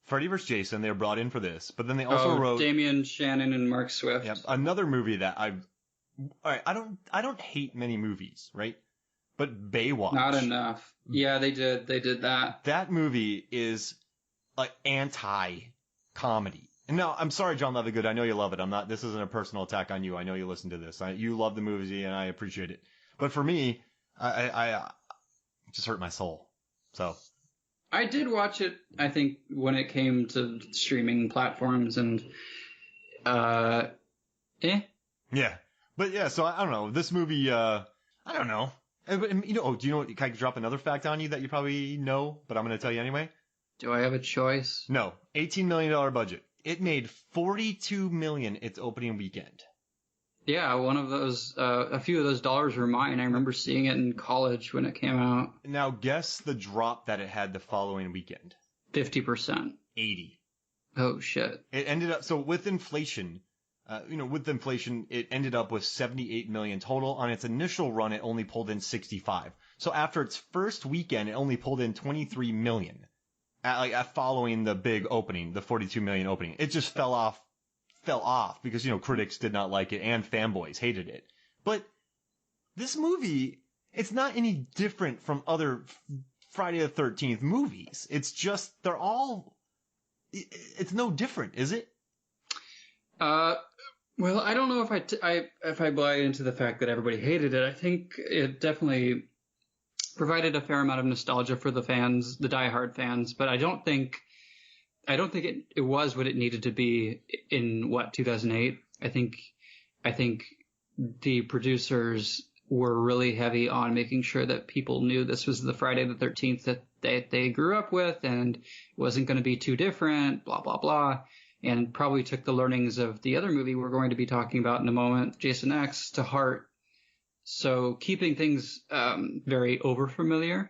A: Freddy vs. Jason. They were brought in for this, but then they also wrote
B: Damian Shannon and Mark Swift.
A: Yep, another movie that all right, I don't hate many movies, right? But Baywatch.
B: Not enough. Yeah, they did that. That
A: movie is like anti-comedy. And no, I'm sorry, John Levigood. I know you love it. This isn't a personal attack on you. I know you listen to this. You love the movie and I appreciate it. But for me, I it just hurt my soul. So.
B: I did watch it, I think, when it came to streaming platforms and,
A: Yeah. But yeah, so I don't know. This movie, I don't know. Do you know what? Can I drop another fact on you that you probably know, but I'm going to tell you anyway?
B: Do I have a choice?
A: No. $18 million budget. It made $42 million its opening weekend.
B: Yeah, one of those, a few of those dollars were mine. I remember seeing it in college when it came out.
A: Now guess the drop that it had the following weekend.
B: 50%.
A: 80.
B: Oh, shit.
A: It ended up, so with inflation, it ended up with 78 million total. On its initial run, it only pulled in 65. So after its first weekend, it only pulled in 23 million. Following the big opening, the 42 million opening, it just fell off because, critics did not like it and fanboys hated it. But this movie, it's not any different from other Friday the 13th movies. It's just, it's no different, is it?
B: Well, I don't know if I buy into the fact that everybody hated it. I think it definitely provided a fair amount of nostalgia for the fans, the diehard fans, but I don't think it was what it needed to be in 2008. I think the producers were really heavy on making sure that people knew this was the Friday the 13th that they grew up with and wasn't going to be too different, blah, blah, blah. And probably took the learnings of the other movie we're going to be talking about in a moment, Jason X, to heart. So keeping things very overfamiliar,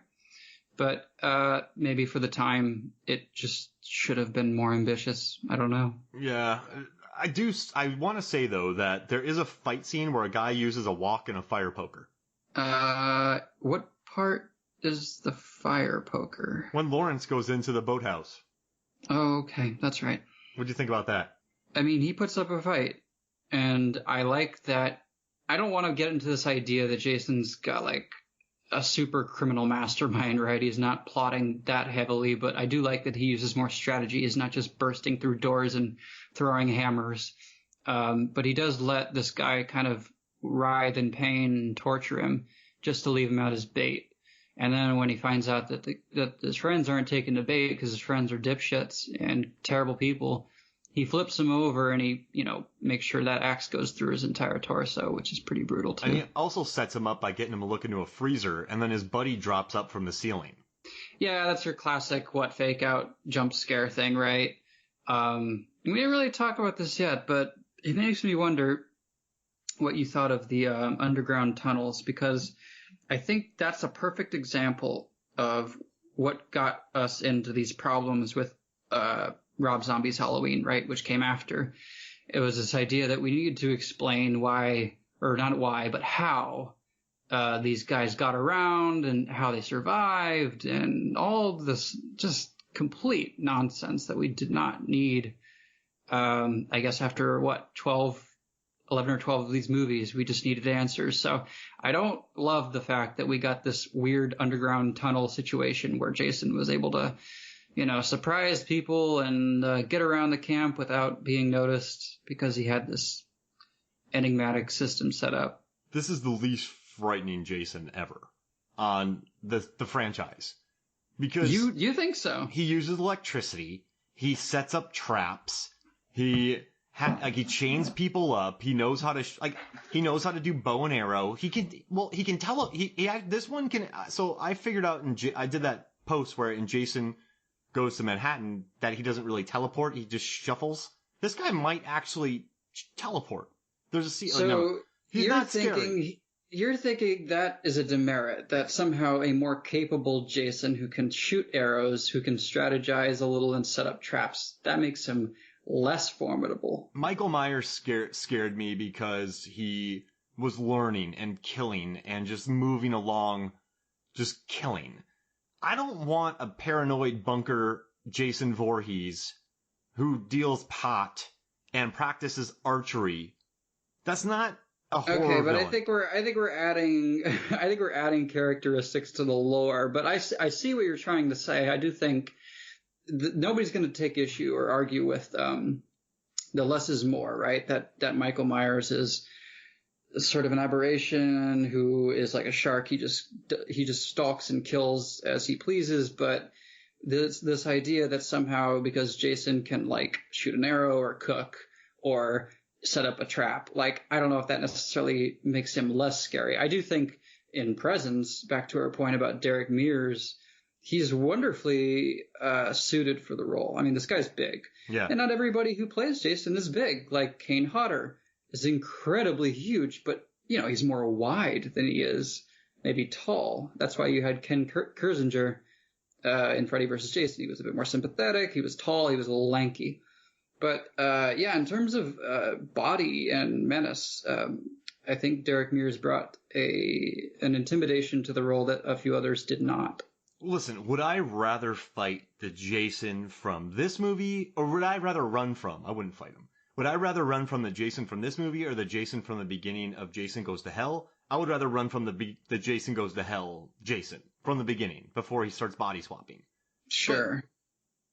B: but maybe for the time it just should have been more ambitious. I don't know.
A: Yeah, I want to say though that there is a fight scene where a guy uses a wok and a fire poker.
B: What part is the fire poker?
A: When Lawrence goes into the boathouse.
B: Oh, okay, that's right.
A: What do you think about that?
B: I mean, he puts up a fight, and I like that. I don't want to get into this idea that Jason's got like a super criminal mastermind, right? He's not plotting that heavily, but I do like that he uses more strategy. He's not just bursting through doors and throwing hammers. But he does let this guy kind of writhe in pain and torture him just to leave him out as bait. And then when he finds out that his friends aren't taking the bait because his friends are dipshits and terrible people, he flips him over and he, makes sure that axe goes through his entire torso, which is pretty brutal too.
A: And he also sets him up by getting him to look into a freezer, and then his buddy drops up from the ceiling.
B: Yeah, that's your classic fake out jump scare thing, right? We didn't really talk about this yet, but it makes me wonder what you thought of the underground tunnels, because I think that's a perfect example of what got us into these problems with Rob Zombie's Halloween, right, which came after. It was this idea that we needed to explain why, or not why, but how these guys got around and how they survived and all this just complete nonsense that we did not need. I guess after 11 or 12 of these movies, we just needed answers. So I don't love the fact that we got this weird underground tunnel situation where Jason was able to, surprise people and get around the camp without being noticed because he had this enigmatic system set up.
A: This is the least frightening Jason ever on the franchise. Because
B: you think so?
A: He uses electricity. He sets up traps. He chains people up. He knows how to do bow and arrow. He can tell. This one can. So I figured out I did that post where in Jason Goes to Manhattan that he doesn't really teleport. He just shuffles. This guy might actually teleport. There's a scene.
B: So
A: no, he's not
B: scary. You're thinking that is a demerit, that somehow a more capable Jason who can shoot arrows, who can strategize a little and set up traps, that makes him less formidable.
A: Michael Myers scared me because he was learning and killing and just moving along, just killing. I don't want a paranoid bunker Jason Voorhees who deals pot and practices archery. That's not a horror
B: but
A: villain.
B: I think we're adding characteristics to the lore. But I see what you're trying to say. I do think nobody's going to take issue or argue with the less is more, right? That Michael Myers is sort of an aberration who is like a shark. He just stalks and kills as he pleases. But this idea that somehow because Jason can shoot an arrow or cook or set up a trap, I don't know if that necessarily makes him less scary. I do think in presence, back to our point about Derek Mears, he's wonderfully suited for the role. I mean, this guy's big.
A: Yeah.
B: And not everybody who plays Jason is big. Like Kane Hodder is incredibly huge, but, he's more wide than he is maybe tall. That's why you had Ken Kirzinger in Freddy vs. Jason. He was a bit more sympathetic. He was tall. He was a little lanky. But, in terms of body and menace, I think Derek Mears brought an intimidation to the role that a few others did not.
A: Listen, would I rather fight the Jason from this movie, or would I rather run from? I wouldn't fight him. Would I rather run from the Jason from this movie or the Jason from the beginning of Jason Goes to Hell? I would rather run from the Jason Goes to Hell Jason from the beginning before he starts body swapping.
B: Sure.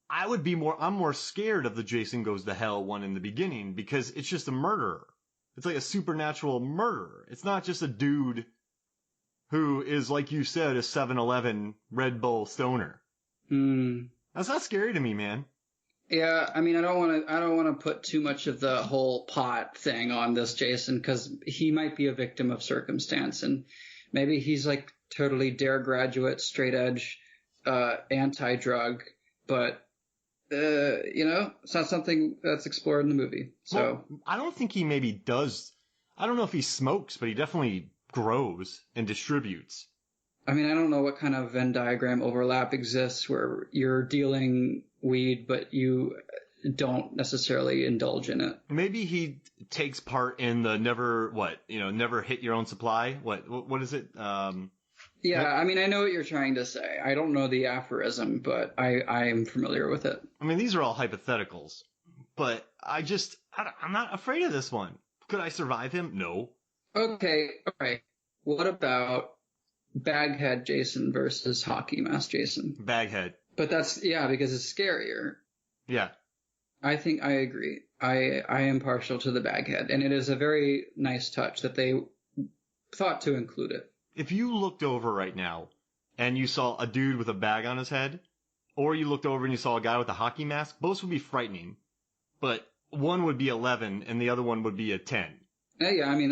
A: But I'm more scared of the Jason Goes to Hell one in the beginning because it's just a murderer. It's like a supernatural murderer. It's not just a dude who is, like you said, a 7-Eleven Red Bull stoner. That's not scary to me, man.
B: Yeah, I mean, I don't want to put too much of the whole pot thing on this Jason because he might be a victim of circumstance, and maybe he's totally dare graduate, straight edge, anti-drug, but it's not something that's explored in the movie. So
A: I don't think he maybe does. I don't know if he smokes, but he definitely grows and distributes.
B: I mean, I don't know what kind of Venn diagram overlap exists where you're dealing weed, but you don't necessarily indulge in it.
A: Maybe he takes part in the never hit your own supply. What is it?
B: Yeah, I mean, I know what you're trying to say. I don't know the aphorism, but I am familiar with it.
A: I mean, these are all hypotheticals, but I'm not afraid of this one. Could I survive him? No.
B: Okay, all right. What about Baghead Jason versus Hockey Mask Jason?
A: Baghead.
B: But because it's scarier.
A: Yeah.
B: I think I agree. I am partial to the Baghead, and it is a very nice touch that they thought to include it.
A: If you looked over right now and you saw a dude with a bag on his head, or you looked over and you saw a guy with a hockey mask, both would be frightening. But one would be 11 and the other one would be a 10.
B: Yeah, I mean,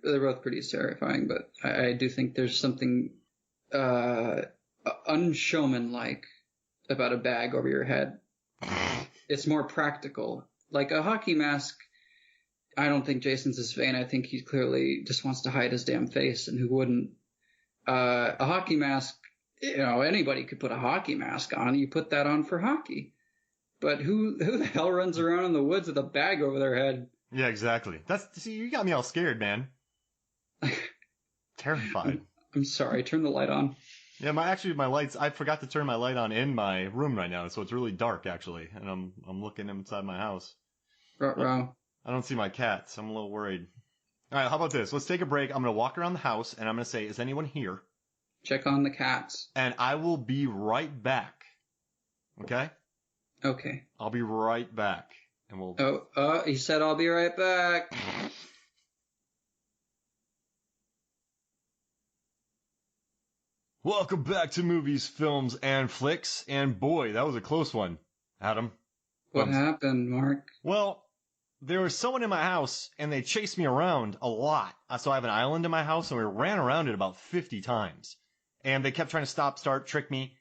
B: they're both pretty terrifying, but I do think there's something unshowman-like about a bag over your head. It's more practical. Like a hockey mask, I don't think Jason's is vain. I think he clearly just wants to hide his damn face, and who wouldn't? A hockey mask, anybody could put a hockey mask on. You put that on for hockey. But who the hell runs around in the woods with a bag over their head?
A: Yeah, exactly. See, you got me all scared, man. Terrified.
B: I'm sorry. Turn the light on.
A: Yeah, my lights. I forgot to turn my light on in my room right now, so it's really dark actually, and I'm looking inside my house.
B: Ruh-roh.
A: I don't see my cats. I'm a little worried. All right, how about this? Let's take a break. I'm gonna walk around the house, and I'm gonna say, "Is anyone here?"
B: Check on the cats.
A: And I will be right back. Okay?
B: Okay.
A: I'll be right back, and we'll.
B: Oh, he said, "I'll be right back."
A: Welcome back to Movies, Films, and Flicks. And boy, that was a close one, Adam.
B: What happened, Mark?
A: Well, there was someone in my house, and they chased me around a lot. So I have an island in my house, and we ran around it about 50 times. And they kept trying to stop, start, trick me.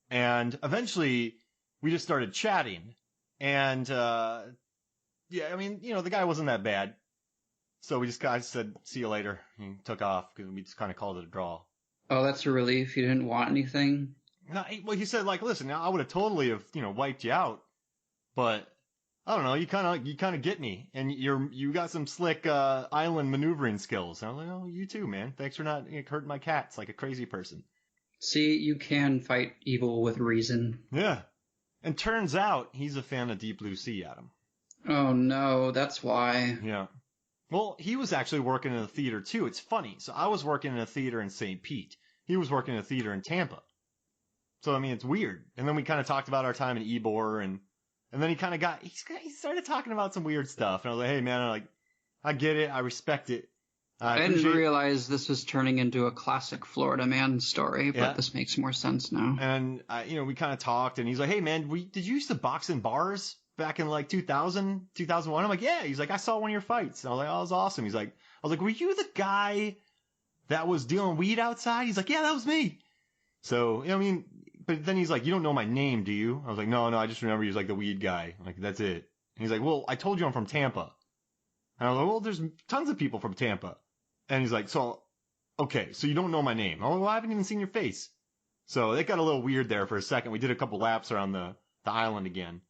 A: And eventually, we just started chatting. And, yeah, I mean, the guy wasn't that bad. So I said, "See you later." He took off, because we just kind of called it a draw.
B: Oh, that's a relief. You didn't want anything?
A: No, well, he said, like, "Listen, I would have totally have, wiped you out, but I don't know, you kind of get me, and you got some slick island maneuvering skills." And I was like, "Oh, you too, man. Thanks for not hurting my cats like a crazy person."
B: See, you can fight evil with reason.
A: Yeah, and turns out he's a fan of Deep Blue Sea, Adam.
B: Oh no, that's why.
A: Yeah. Well, he was actually working in a theater too. It's funny. So I was working in a theater in St. Pete. He was working in a theater in Tampa. So, I mean, it's weird. And then we kind of talked about our time in Ybor, and then he kind of he started talking about some weird stuff. And I was like, "Hey, man, I get it. I respect it.
B: I didn't realize this was turning into a classic Florida man story, but This makes more sense now.
A: And, we kind of talked, and he's like, "Hey, man, did you used to box in bars back in like 2000, 2001? I'm like, "Yeah." He's like, "I saw one of your fights." And I was like, "Oh, that was awesome." I was like, "Were you the guy that was dealing weed outside?" He's like, "Yeah, that was me." So, but then he's like, "You don't know my name, do you?" I was like, No, I just remember he was like the weed guy. I'm like, "That's it." And he's like, "Well, I told you I'm from Tampa." And I was like, "Well, there's tons of people from Tampa." And he's like, "Okay, so you don't know my name." I'm like, "Well, I haven't even seen your face." So it got a little weird there for a second. We did a couple laps around the island again.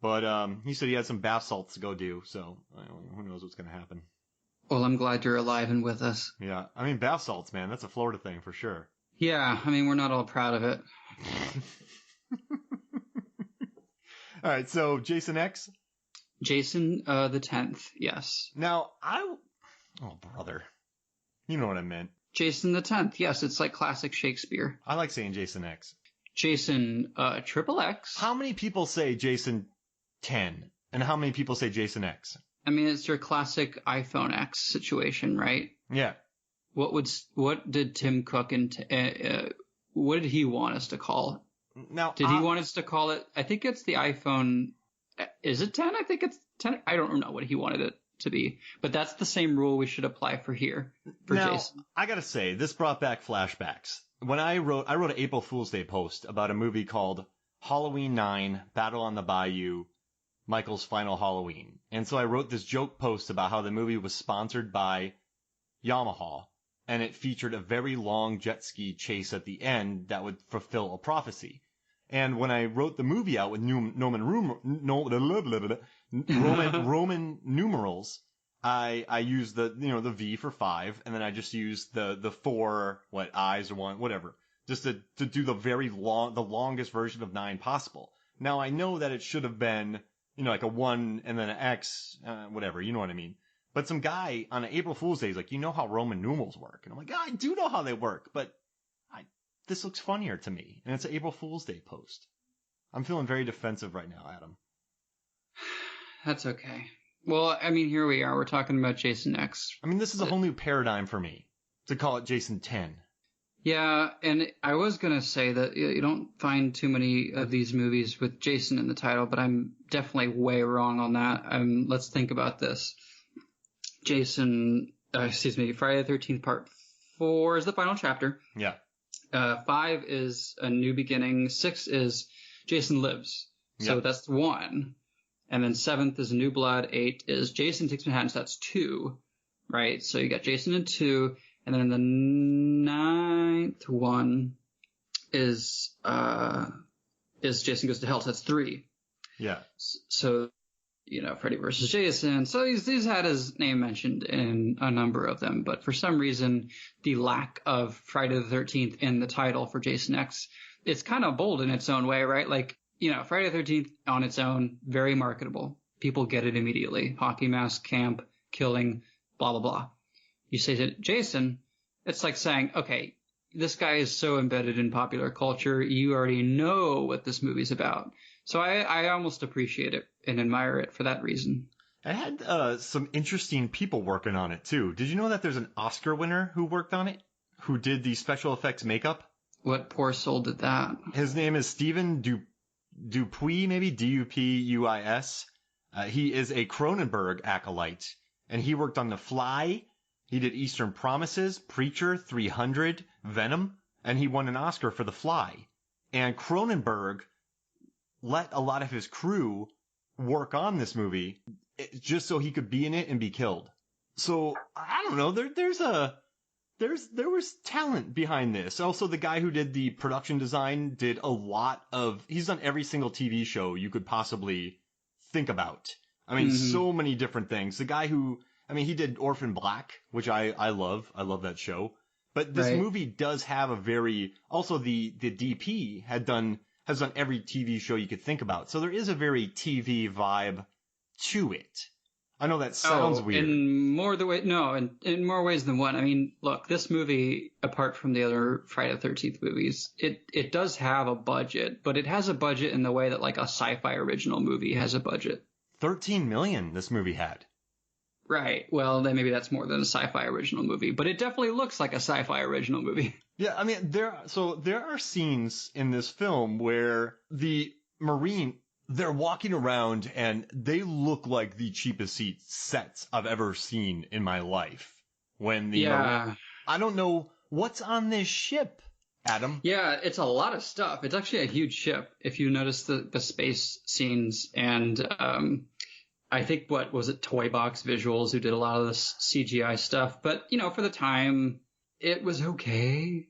A: But he said he had some bath salts to go do, so who knows what's going to happen.
B: Well, I'm glad you're alive and with us.
A: Yeah, I mean, bath salts, man, that's a Florida thing for sure.
B: Yeah, I mean, we're not all proud of it.
A: All right, so Jason X?
B: Jason the 10th, yes.
A: Now, oh, brother. You know what I meant.
B: Jason the 10th, yes, it's like classic Shakespeare.
A: I like saying Jason X.
B: Jason triple X.
A: How many people say Jason 10? And how many people say Jason X?
B: I mean, it's your classic iPhone X situation, right?
A: Yeah.
B: What did Tim Cook what did he want us to call it?
A: Now,
B: did he want us to call it? I think it's the iPhone. Is it 10? I think it's 10. I don't know what he wanted it to be, but that's the same rule we should apply for here for Jason.
A: I gotta say, this brought back flashbacks. When I wrote an April Fool's Day post about a movie called Halloween 9: Battle on the Bayou, Michael's Final Halloween. And so I wrote this joke post about how the movie was sponsored by Yamaha, and it featured a very long jet ski chase at the end that would fulfill a prophecy. And when I wrote the movie out with Roman numerals, I used the V for 5, and then I just used the 4 eyes or 1, whatever, just to do the longest version of 9 possible. Now I know that it should have been like a 1 and then an X, whatever, you know what I mean. But some guy on an April Fool's Day is like, "You know how Roman numerals work?" And I'm like, "Yeah, I do know how they work, but this looks funnier to me." And it's an April Fool's Day post. I'm feeling very defensive right now, Adam.
B: That's okay. Well, I mean, here we are. We're talking about Jason X.
A: I mean, this is a whole new paradigm for me to call it Jason 10.
B: Yeah, and I was gonna say that you don't find too many of these movies with Jason in the title, but I'm definitely way wrong on that. Let's think about this. Friday the 13th Part 4 is the final chapter.
A: Yeah.
B: 5 is A New Beginning. 6 is Jason Lives. So that's 1. And then 7th is New Blood. 8 is Jason Takes Manhattan. So that's 2, right? So you got Jason in 2. And then the 9th one is Jason Goes to Hell. So that's 3.
A: Yeah.
B: So, Freddy versus Jason. So he's had his name mentioned in a number of them. But for some reason, the lack of Friday the 13th in the title for Jason X, it's kind of bold in its own way, right? Like, Friday the 13th on its own, very marketable. People get it immediately. Hockey mask, camp, killing, blah, blah, blah. You say to Jason, it's like saying, okay, this guy is so embedded in popular culture, you already know what this movie's about. So I almost appreciate it and admire it for that reason.
A: It had some interesting people working on it, too. Did you know that there's an Oscar winner who worked on it? Who did the special effects makeup?
B: What poor soul did that?
A: His name is Stephen Dupuis, maybe? Dupuis. He is a Cronenberg acolyte, and he worked on The Fly. He did Eastern Promises, Preacher, 300, Venom, and he won an Oscar for The Fly. And Cronenberg let a lot of his crew work on this movie just so he could be in it and be killed. So I don't know. There was talent behind this. Also, the guy who did the production design did a lot of. He's done every single TV show you could possibly think about. I mean, so many different things. The guy who, he did Orphan Black, which I love. I love that show. But this movie does have a very. Also, the DP has done every TV show you could think about. So there is a very TV vibe to it. I know that sounds weird.
B: In more ways than one. I mean, look, this movie, apart from the other Friday the 13th movies, it does have a budget, but it has a budget in the way that like a sci-fi original movie has a budget.
A: 13 million this movie had.
B: Right. Well, then maybe that's more than a sci-fi original movie, but it definitely looks like a sci-fi original movie.
A: Yeah, I mean, there are scenes in this film where the Marine, they're walking around and they look like the cheapest sets I've ever seen in my life. Marine, I don't know what's on this ship, Adam.
B: Yeah, it's a lot of stuff. It's actually a huge ship. If you notice the space scenes and, I think Toy Box Visuals who did a lot of this CGI stuff. But, for the time, it was okay.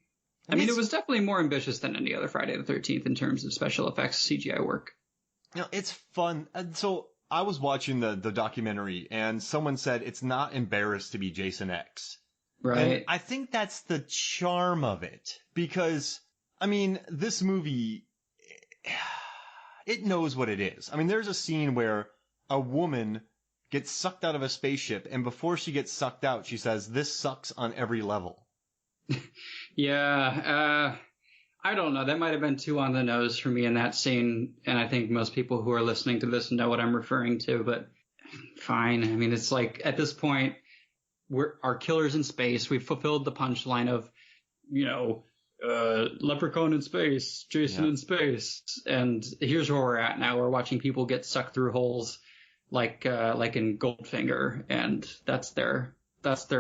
B: I mean, it was definitely more ambitious than any other Friday the 13th in terms of special effects CGI work.
A: It's fun. So I was watching the documentary and someone said it's not embarrassed to be Jason X.
B: Right.
A: And I think that's the charm of it because, this movie, it knows what it is. There's a scene where a woman gets sucked out of a spaceship, and before she gets sucked out, she says, "This sucks on every level."
B: Yeah, I don't know. That might have been too on the nose for me in that scene, and I think most people who are listening to this know what I'm referring to, but fine. It's like, at this point, our killer's in space. We've fulfilled the punchline of, Leprechaun in space, Jason in space, and here's where we're at now. We're watching people get sucked through holes like in Goldfinger, and that's their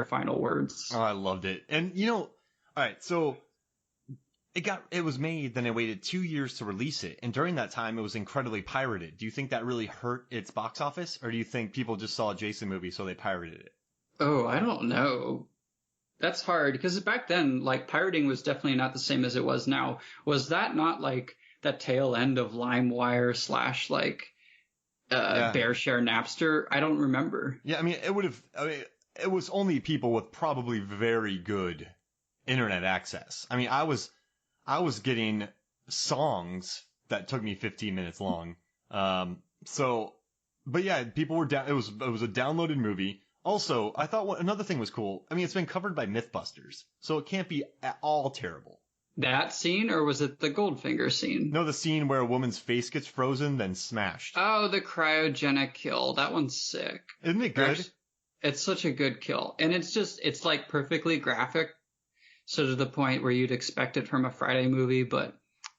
B: final words.
A: Oh, I loved it. And all right, so it was made, then it waited 2 years to release it, and during that time it was incredibly pirated. Do you think that really hurt its box office, or do you think people just saw a Jason movie so they pirated it?
B: Oh, I don't know. That's hard, because back then, like, pirating was definitely not the same as it was now. Was that not like that tail end of LimeWire / BearShare Napster? I don't remember.
A: Yeah, it was only people with probably very good internet access. I was getting songs that took me 15 minutes long. But yeah, people were down. It was a downloaded movie. Also, I thought another thing was cool. It's been covered by Mythbusters, so it can't be at all terrible.
B: That scene, or was it the Goldfinger scene?
A: No, the scene where a woman's face gets frozen, then smashed.
B: Oh, the cryogenic kill. That one's sick.
A: Isn't it good?
B: It's such a good kill. And it's like perfectly graphic. so to the point where you'd expect it from a Friday movie. But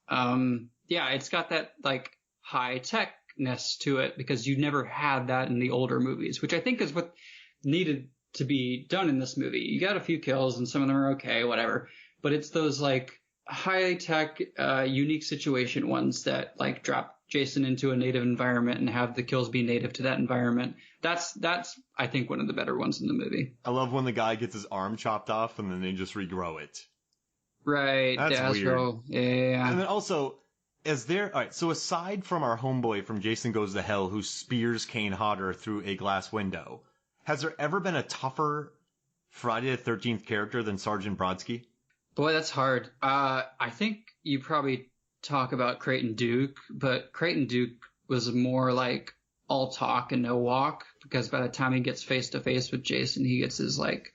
B: yeah, it's got that like high techness to it because you never had that in the older movies, which I think is what needed to be done in this movie. You got a few kills and some of them are okay, whatever. But it's those like high tech, unique situation ones that like drop Jason into a native environment and have the kills be native to that environment. That's I think one of the better ones in the movie.
A: I love when the guy gets his arm chopped off and then they just regrow it.
B: Right.
A: That's weird.
B: Yeah.
A: And then also, all right, so aside from our homeboy from Jason Goes to Hell who spears Kane Hodder through a glass window, has there ever been a tougher Friday the 13th character than Sergeant Brodsky?
B: Boy, that's hard. I think you probably talk about Creighton Duke, but Creighton Duke was more like all talk and no walk, because by the time he gets face to face with Jason, he gets his like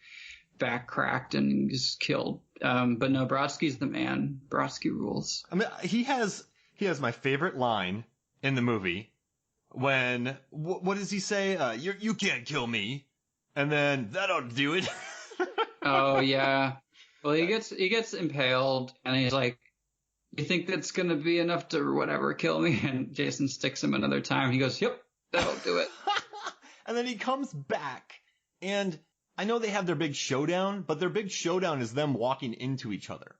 B: back cracked and he's killed. But no, Brodsky's the man. Brodsky rules.
A: I mean, he has my favorite line in the movie when, what does he say? You can't kill me. And then that ought to do it.
B: Oh yeah. Well, he gets impaled and he's like, you think that's going to be enough to whatever kill me? And Jason sticks him another time. He goes, yep, that'll do it.
A: And then he comes back and I know they have their big showdown, but their big showdown is them walking into each other.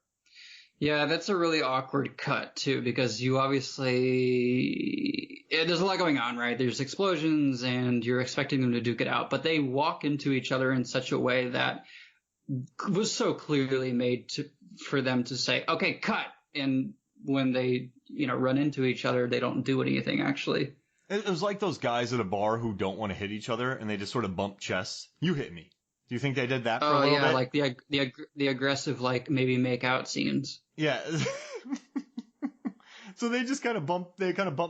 B: Yeah, that's a really awkward cut, too, because you obviously... there's a lot going on, right? There's explosions, and you're expecting them to duke it out, but they walk into each other in such a way that was so clearly made for them to say, okay, cut! And when they, run into each other, they don't do anything, actually.
A: It was like those guys at a bar who don't want to hit each other, and they just sort of bump chests. You hit me. Do you think they did that for a little bit?
B: Oh, yeah, like the aggressive, like, maybe make out scenes.
A: Yeah. So they just kind of bump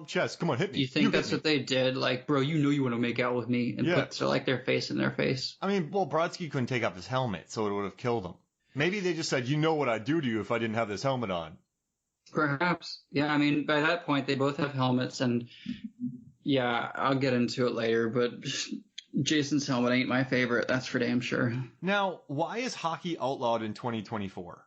A: chests. Come on, hit me.
B: You think that's what they did? Like, bro, you want to make out with me, and put their face in their face.
A: I mean, well, Brodsky couldn't take off his helmet, so it would have killed him. Maybe they just said, you know what I'd do to you if I didn't have this helmet on.
B: Perhaps. Yeah, I mean, by that point, they both have helmets, and yeah, I'll get into it later, but Jason's helmet ain't my favorite, that's for damn sure.
A: Now, why is hockey outlawed in 2024?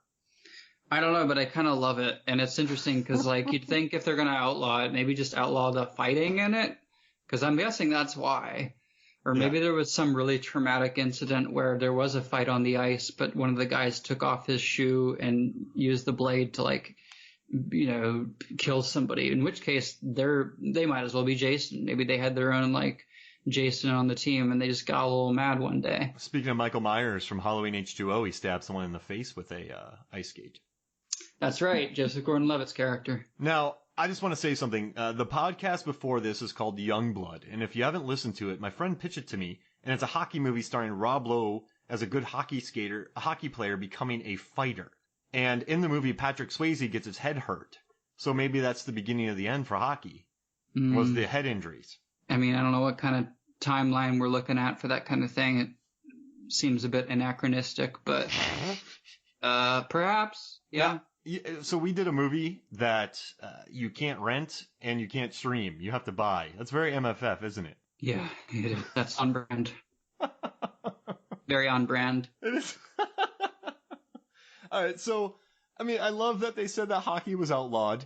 B: I don't know, but I kind of love it, and it's interesting because, like, you'd think if they're going to outlaw it, maybe just outlaw the fighting in it, because I'm guessing that's why. Or maybe there was some really traumatic incident where there was a fight on the ice, but one of the guys took off his shoe and used the blade to, like, kill somebody, in which case they might as well be Jason. Maybe they had their own, like, Jason on the team, and they just got a little mad one day.
A: Speaking of Michael Myers from Halloween H2O, he stabbed someone in the face with a ice skate.
B: That's right, Joseph Gordon-Levitt's character.
A: Now, I just want to say something. The podcast before this is called Youngblood, and if you haven't listened to it, my friend pitched it to me, and it's a hockey movie starring Rob Lowe as a good hockey player becoming a fighter. And in the movie, Patrick Swayze gets his head hurt. So maybe that's the beginning of the end for hockey, was the head injuries.
B: I mean, I don't know what kind of timeline we're looking at for that kind of thing. It seems a bit anachronistic, but perhaps, yeah.
A: So we did a movie that you can't rent and you can't stream. You have to buy. That's very MFF, isn't it?
B: Yeah, that's on brand. Very on brand.
A: It is. All right, so, I mean, I love that they said that hockey was outlawed.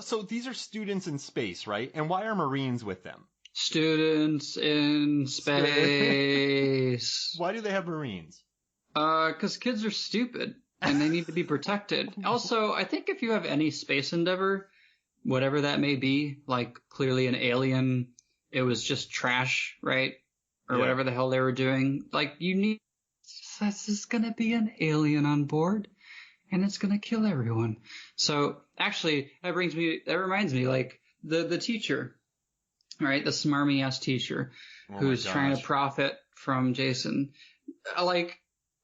A: So these are students in space, right? And why are Marines with them?
B: Students in space.
A: Why do they have Marines?
B: 'Cause kids are stupid. And they need to be protected. Also, I think if you have any space endeavor, whatever that may be, like clearly an alien, it was just trash, right? Or whatever the hell they were doing. Like, this is going to be an alien on board, and it's going to kill everyone. So, actually, that reminds me, like, the teacher, right? The smarmy-ass teacher who's trying to profit from Jason. Like,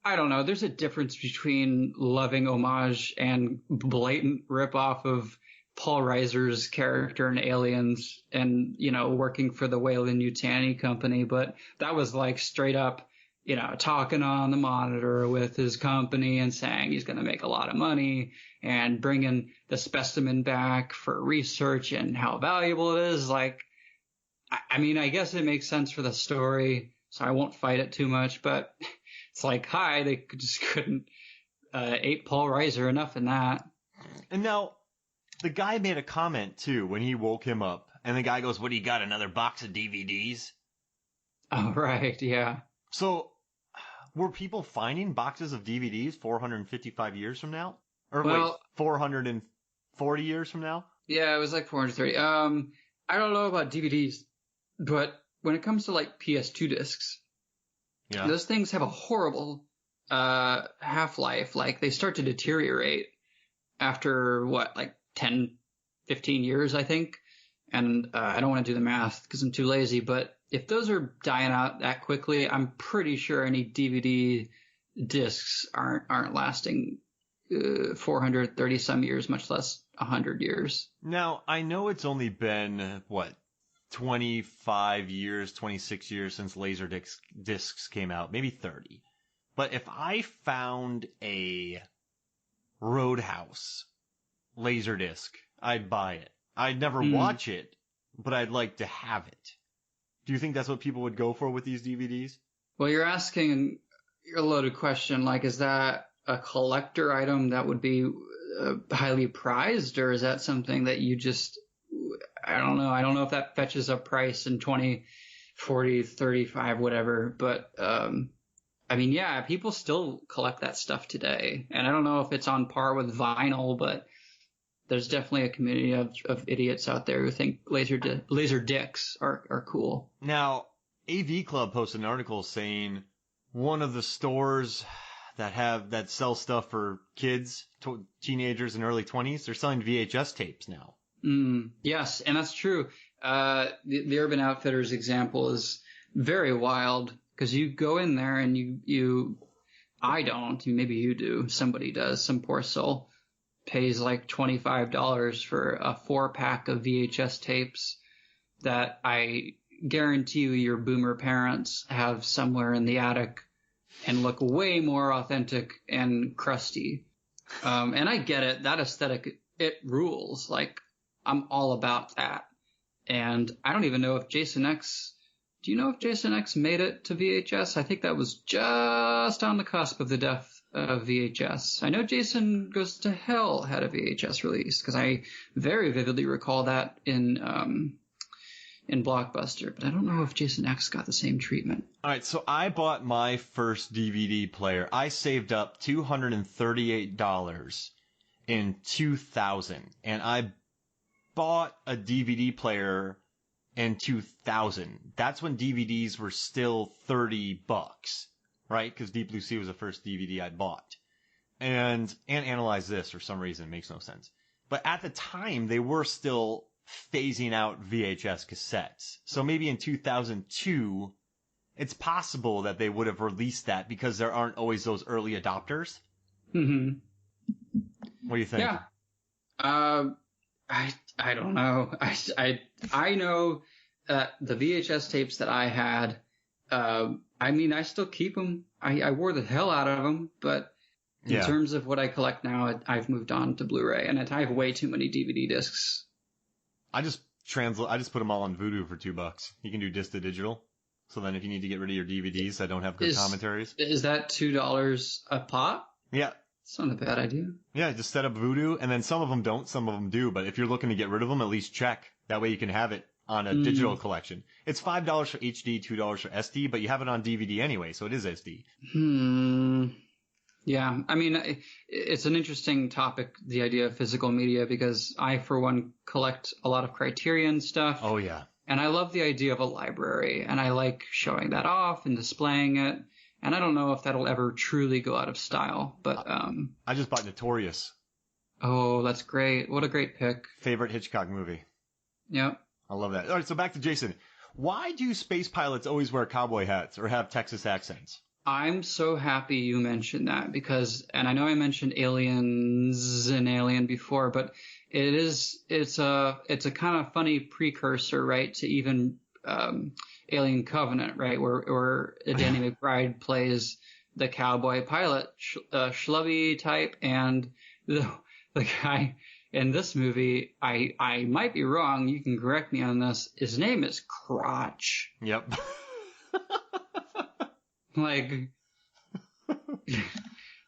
B: I don't know. There's a difference between loving homage and blatant ripoff of Paul Reiser's character in Aliens and, working for the Weyland-Yutani company. But that was like straight up, talking on the monitor with his company and saying he's going to make a lot of money and bringing the specimen back for research and how valuable it is. Like, I mean, I guess it makes sense for the story, so I won't fight it too much, but... It's like, they just couldn't 8-pole riser, enough in that.
A: And now, the guy made a comment, too, when he woke him up. And the guy goes, what do you got, another box of DVDs?
B: Oh, right, yeah.
A: So, were people finding boxes of DVDs 455 years from now? Or
B: Well,
A: wait, 440 years from now?
B: yeah, it was like 430. I don't know about DVDs, but when it comes to like PS2 discs,
A: Yeah.
B: those things have a horrible half-life. Like they start to deteriorate after what, like 10, 15 years, I think. And I don't want to do the math because I'm too lazy, but if those are dying out that quickly, I'm pretty sure any DVD discs aren't lasting 430 some years, much less 100 years.
A: Now, I know it's only been, 25 years, 26 years since discs came out, maybe 30. But if I found a Roadhouse Laserdisc, I'd buy it. I'd never watch it, but I'd like to have it. Do you think that's what people would go for with these DVDs?
B: Well, you're asking a loaded question. Like, is that a collector item that would be highly prized, or is that something that you just, I don't know. I don't know if that fetches a price in 20, 40, 35, whatever. But, I mean, yeah, people still collect that stuff today. And I don't know if it's on par with vinyl, but there's definitely a community of idiots out there who think laser dicks are cool.
A: Now, AV Club posted an article saying one of the stores that sell stuff for kids, teenagers and early 20s, they're selling VHS tapes now.
B: Yes, and that's true. The Urban Outfitters example is very wild because you go in there and I don't, maybe you do, somebody does, some poor soul pays like $25 for a 4-pack of VHS tapes that I guarantee you your boomer parents have somewhere in the attic and look way more authentic and crusty. And I get it. That aesthetic, it rules. Like, I'm all about that. And I don't even know if Jason X, do you know if Jason X made it to VHS? I think that was just on the cusp of the death of VHS. I know Jason Goes to Hell had a VHS release because I very vividly recall that in Blockbuster, but I don't know if Jason X got the same treatment.
A: All right, so I bought my first DVD player. I saved up $238 in 2000, and I bought a DVD player in 2000. That's when DVDs were still $30, right? Because Deep Blue Sea was the first DVD I bought. And Analyze This, for some reason, makes no sense. But at the time, they were still phasing out VHS cassettes. So maybe in 2002, it's possible that they would have released that because there aren't always those early adopters.
B: Mm-hmm.
A: What do you think?
B: Yeah. I don't know. I know that the VHS tapes that I had, I mean, I still keep them. I wore the hell out of them, but in terms of what I collect now, I've moved on to Blu-ray, and I have way too many DVD discs.
A: I just put them all on Vudu for $2. You can do disc to digital. So then if you need to get rid of your DVDs that don't have good commentaries.
B: Is that $2 a pop?
A: Yeah.
B: It's not a bad idea.
A: Yeah, just set up Vudu, and then some of them don't, some of them do. But if you're looking to get rid of them, at least check. That way you can have it on a digital collection. It's $5 for HD, $2 for SD, but you have it on DVD anyway, so it is SD.
B: Yeah, I mean, it's an interesting topic, the idea of physical media, because I, for one, collect a lot of Criterion stuff.
A: Oh, yeah.
B: And I love the idea of a library, and I like showing that off and displaying it. And I don't know if that'll ever truly go out of style, but
A: I just bought Notorious.
B: Oh, that's great. What a great pick.
A: Favorite Hitchcock movie.
B: Yep.
A: I love that. All right, so back to Jason. Why do space pilots always wear cowboy hats or have Texas accents?
B: I'm so happy you mentioned that because, and I know I mentioned Aliens and Alien before, but it's a kind of funny precursor, right, to even Alien Covenant, right, where Danny McBride plays the cowboy pilot, schlubby type, and the guy in this movie, I might be wrong, you can correct me on this, his name is Crotch.
A: Yep.
B: Like,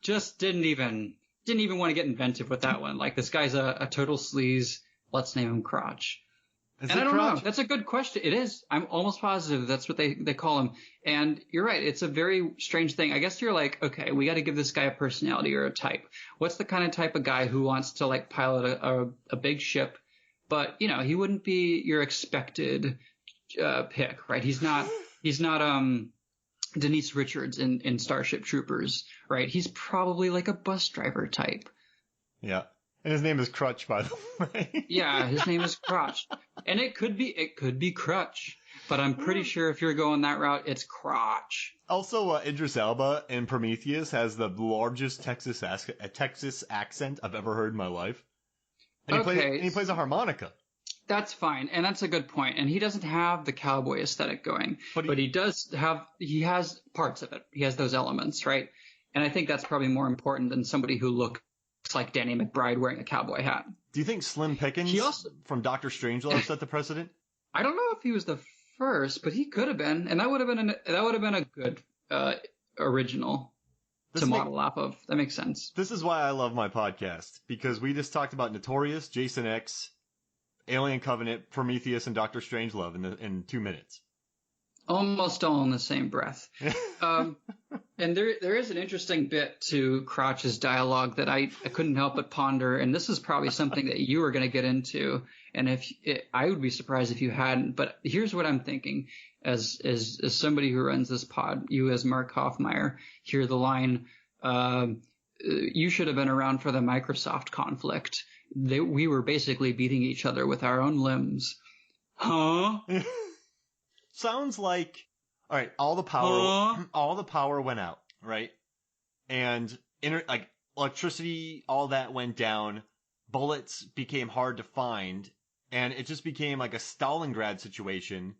B: just didn't even want to get inventive with that one. Like, this guy's a total sleaze. Let's name him Crotch.
A: Is
B: And
A: it
B: I don't
A: Crotch?
B: know. That's a good question. It is. I'm almost positive that's what they call him. And you're right. It's a very strange thing. I guess you're like, okay, we got to give this guy a personality or a type. What's the kind of type of guy who wants to like pilot a big ship? But, you know, he wouldn't be your expected pick, right? He's not Denise Richards in Starship Troopers, right? He's probably like a bus driver type.
A: Yeah. And his name is Crutch, by the way.
B: Yeah, his name is Crotch. And it could be Crutch, but I'm pretty sure if you're going that route, it's Crotch.
A: Also, Idris Elba in Prometheus has the largest Texas accent I've ever heard in my life. And he plays a harmonica.
B: That's fine, and that's a good point. And he doesn't have the cowboy aesthetic going, but he has parts of it. He has those elements, right? And I think that's probably more important than somebody who looks like Danny McBride wearing a cowboy hat.
A: Do you think Slim Pickens from Dr. Strangelove set the precedent?
B: I don't know if he was the first, but he could have been, and that would have been a good original to model off of. That makes sense.
A: This is why I love my podcast, because we just talked about Notorious, Jason X, Alien Covenant, Prometheus, and Dr. Strangelove in 2 minutes.
B: Almost all in the same breath. And there is an interesting bit to Crotch's dialogue that I couldn't help but ponder, and this is probably something that you were going to get into, and I would be surprised if you hadn't. But here's what I'm thinking: as somebody who runs this pod, you as Mark Hoffmeyer, hear the line, "You should have been around for the Microsoft conflict. We were basically beating each other with our own limbs." Huh?
A: Sounds like, all right, all the power went out, right? And like electricity, all that went down. Bullets became hard to find, and it just became like a Stalingrad situation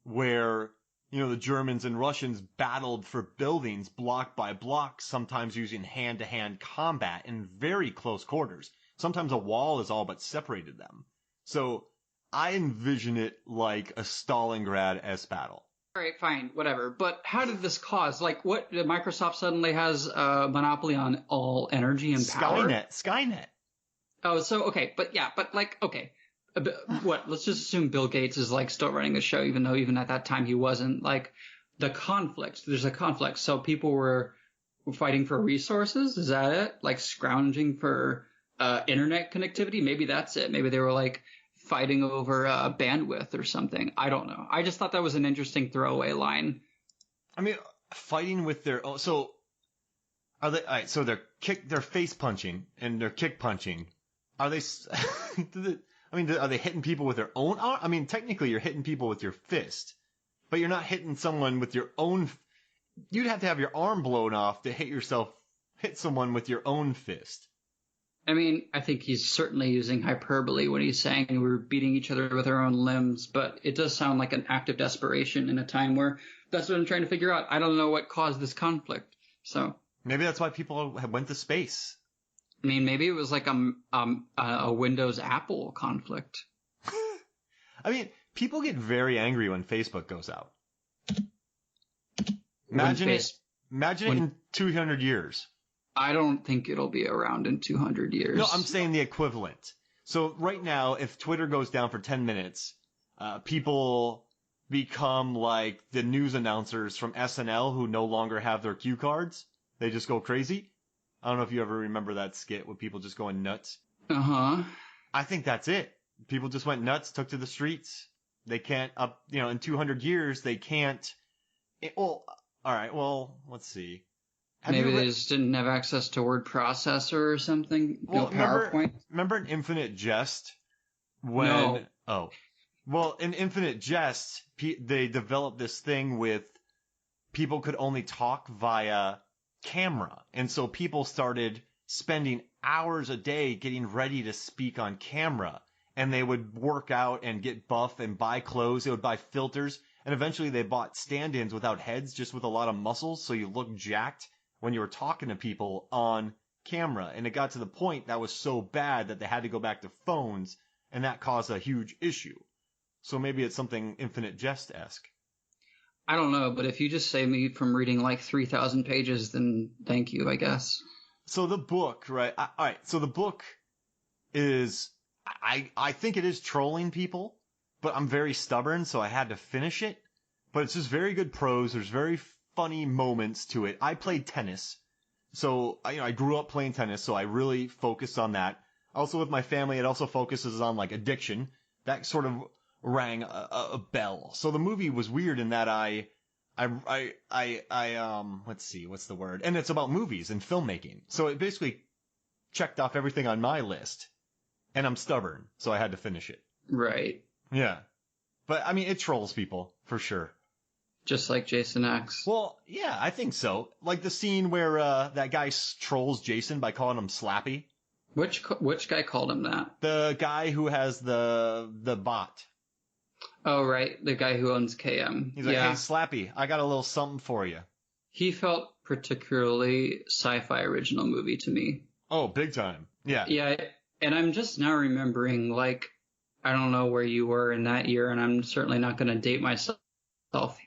A: where, you know, the Germans and Russians battled for buildings block by block, sometimes using hand-to-hand combat in very close quarters. Sometimes a wall is all but separated them. So I envision it like a Stalingrad-esque battle.
B: All right, fine, whatever. But how did this cause? Like, what? Microsoft suddenly has a monopoly on all energy and power?
A: Skynet.
B: Oh, so, okay. But yeah, okay. What? Let's just assume Bill Gates is, like, still running the show, even though even at that time he wasn't. Like, there's a conflict. So people were fighting for resources? Is that it? Like, scrounging for internet connectivity? Maybe that's it. Maybe they were, like, fighting over bandwidth or something. I don't know. I just thought that was an interesting throwaway line.
A: I mean, fighting with their own. So are they? All right, so they're face punching and they're kick punching. Are they? Are they hitting people with their own arm? I mean, technically, you're hitting people with your fist, but you're not hitting someone with your own. You'd have to have your arm blown off to hit someone with your own fist.
B: I mean, I think he's certainly using hyperbole when he's saying we were beating each other with our own limbs, but it does sound like an act of desperation in a time where that's what I'm trying to figure out. I don't know what caused this conflict, so.
A: Maybe that's why people went to space.
B: I mean, maybe it was like a Windows Apple conflict.
A: I mean, people get very angry when Facebook goes out. Imagine it in 200 years.
B: I don't think it'll be around in 200 years.
A: No, I'm saying the equivalent. So right now, if Twitter goes down for 10 minutes, people become like the news announcers from SNL who no longer have their cue cards. They just go crazy. I don't know if you ever remember that skit with people just going nuts.
B: Uh-huh.
A: I think that's it. People just went nuts, took to the streets. They can't in 200 years, they can't. All right, well, let's see.
B: Maybe they just didn't have access to word processor or something.
A: Well,
B: no PowerPoint.
A: Remember in Infinite Jest when?
B: No.
A: Oh, well, in Infinite Jest, they developed this thing with people could only talk via camera, and so people started spending hours a day getting ready to speak on camera, and they would work out and get buff and buy clothes. They would buy filters, and eventually they bought stand-ins without heads, just with a lot of muscles, so you look jacked when you were talking to people on camera. And it got to the point that was so bad that they had to go back to phones, and that caused a huge issue. So maybe it's something Infinite Jest-esque.
B: I don't know, but if you just save me from reading like 3,000 pages, then thank you, I guess.
A: So the book, right? All right. So the book is, I think it is trolling people, but I'm very stubborn, so I had to finish it. But it's just very good prose. There's very funny moments to it. I played tennis, so I grew up playing tennis, so I really focused on that. Also with my family, it also focuses on like addiction. That sort of rang a bell. So the movie was weird in that let's see, what's the word? And it's about movies and filmmaking. So it basically checked off everything on my list. And I'm stubborn, so I had to finish it.
B: Right.
A: Yeah. But, I mean, it trolls people, for sure.
B: Just like Jason X.
A: Well, yeah, I think so. Like the scene where that guy trolls Jason by calling him Slappy.
B: Which guy called him that?
A: The guy who has the bot.
B: Oh, right. The guy who owns KM.
A: He's like, hey, Slappy, I got a little something for you.
B: He felt particularly sci-fi original movie to me.
A: Oh, big time. Yeah.
B: Yeah, and I'm just now remembering, like, I don't know where you were in that year, and I'm certainly not going to date myself, but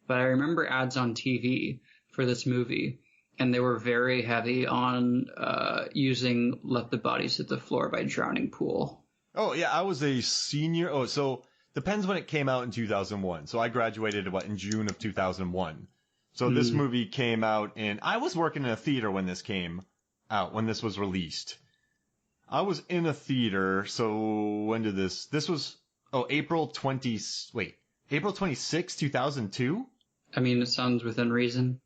B: I remember ads on TV for this movie, and they were very heavy on using Let the Bodies Hit the Floor by Drowning Pool.
A: Oh, yeah, I was a senior. Oh, so depends when it came out in 2001. So I graduated, in June of 2001. So this movie came out I was working in a theater when this came out, when this was released. I was in a theater, so when did this was, April 26, 2002?
B: I mean, it sounds within reason.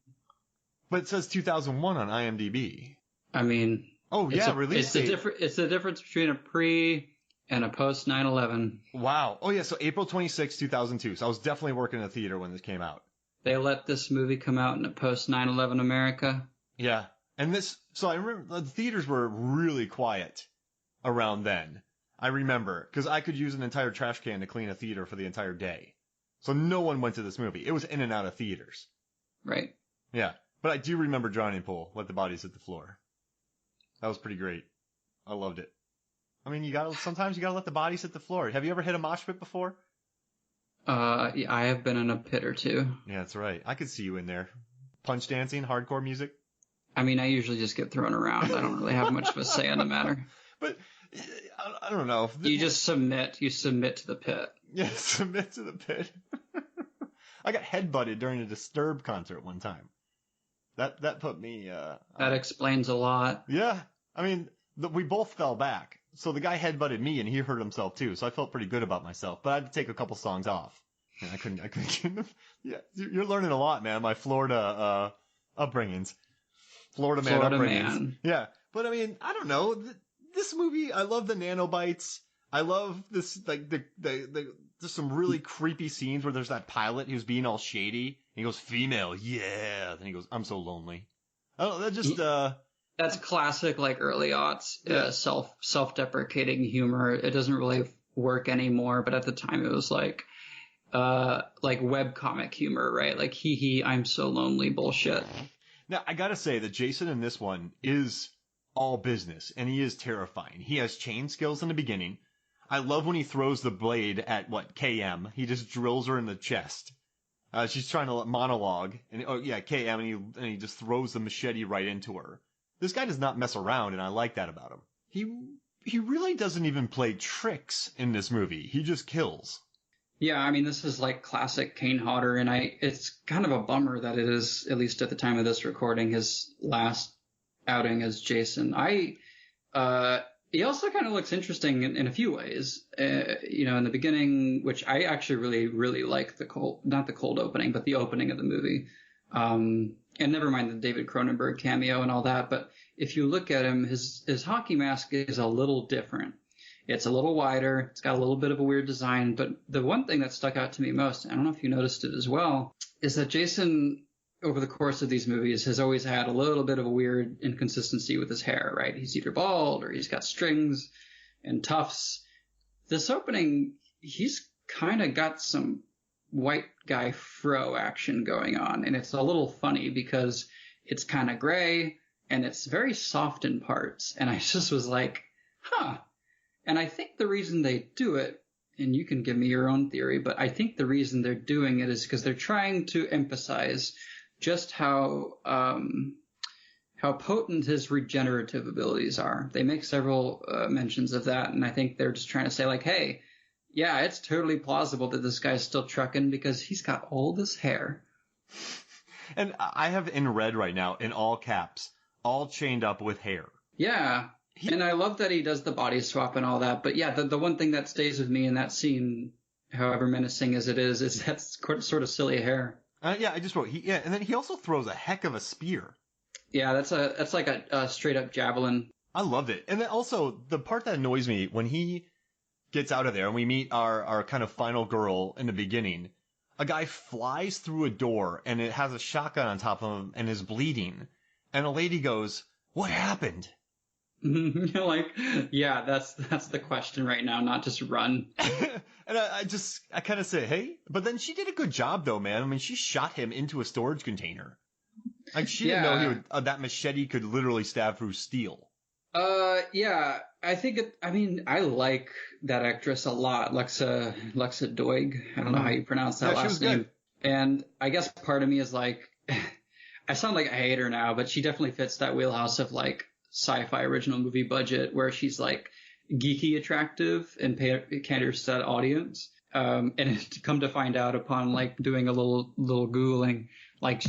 A: But it says 2001 on IMDb.
B: I mean...
A: Oh, yeah, release date.
B: It's the difference between a pre and a post 9/11.
A: Wow. Oh, yeah, so April 26, 2002. So I was definitely working in a theater when this came out.
B: They let this movie come out in a post 9/11 America.
A: Yeah. And so I remember the theaters were really quiet around then. I remember, because I could use an entire trash can to clean a theater for the entire day. So no one went to this movie. It was in and out of theaters.
B: Right.
A: Yeah. But I do remember Drowning Pool, Let the Bodies Hit the Floor. That was pretty great. I loved it. I mean, sometimes you gotta let the bodies hit the floor. Have you ever hit a mosh pit before?
B: Yeah, I have been in a pit or two.
A: Yeah, that's right. I could see you in there. Punch dancing, hardcore music.
B: I mean, I usually just get thrown around. I don't really have much of a say in the matter.
A: But I don't know.
B: You just submit. You submit to the pit.
A: Yeah, submit to the pit. I got headbutted during a Disturbed concert one time. That put me...
B: that explains a lot.
A: Yeah. I mean, we both fell back. So the guy headbutted me and he hurt himself too. So I felt pretty good about myself. But I had to take a couple songs off. And I couldn't get them. Yeah, you're learning a lot, man. My Florida upbringings. Florida man upbringings. Man. Yeah. But I mean, I don't know. This movie, I love the nanobites. I love this, like, there's some really creepy scenes where there's that pilot who's being all shady. And he goes, female, yeah. Then he goes, I'm so lonely. I don't know, that just,
B: That's classic, like, early aughts, self-deprecating humor. It doesn't really work anymore, but at the time it was like webcomic humor, right? Like, hee, I'm so lonely bullshit.
A: Now, I gotta say that Jason in this one is all business, and he is terrifying. He has chain skills in the beginning. I love when he throws the blade at, KM. He just drills her in the chest. She's trying to monologue, and KM, and he just throws the machete right into her. This guy does not mess around, and I like that about him. He really doesn't even play tricks in this movie. He just kills.
B: Yeah, I mean, this is like classic Kane Hodder, and it's kind of a bummer that it is, at least at the time of this recording, his last outing as Jason. He also kind of looks interesting in a few ways. In the beginning, which I actually really, really like not the cold opening, but the opening of the movie. And never mind the David Cronenberg cameo and all that, but if you look at him, his hockey mask is a little different. It's a little wider. It's got a little bit of a weird design. But the one thing that stuck out to me most, I don't know if you noticed it as well, is that Jason, over the course of these movies, has always had a little bit of a weird inconsistency with his hair, right? He's either bald or he's got strings and tufts. This opening, he's kind of got some white guy fro action going on. And it's a little funny because it's kind of gray and it's very soft in parts. And I just was like, huh. And I think the reason they do it and you can give me your own theory, but I think the reason they're doing it is because they're trying to emphasize just how potent his regenerative abilities are. They make several mentions of that, and I think they're just trying to say, like, hey, yeah, it's totally plausible that this guy's still trucking because he's got all this hair.
A: And I have in red right now, in all caps, all chained up with hair. Yeah.
B: And I love that he does the body swap and all that. But yeah, the one thing that stays with me in that scene, however menacing as it is that sort of silly hair.
A: Yeah, I just wrote, and then he also throws a heck of a spear.
B: Yeah, that's like a straight up javelin.
A: I loved it. And then also, the part that annoys me, when he gets out of there and we meet our kind of final girl in the beginning, a guy flies through a door and it has a shotgun on top of him and is bleeding. And a lady goes, "What happened?"
B: You're like, yeah, that's the question right now, not just run.
A: And I kind of say, hey, but then she did a good job though, man. I mean, she shot him into a storage container. Like she didn't know that machete could literally stab through steel.
B: Yeah, I think I like that actress a lot, Lexa Doig. I don't know how you pronounce that last name. Good. And I guess part of me is like, I sound like I hate her now, but she definitely fits that wheelhouse of like sci-fi original movie budget where she's like geeky attractive and caters to that audience. And to come to find out upon like doing a little Googling, like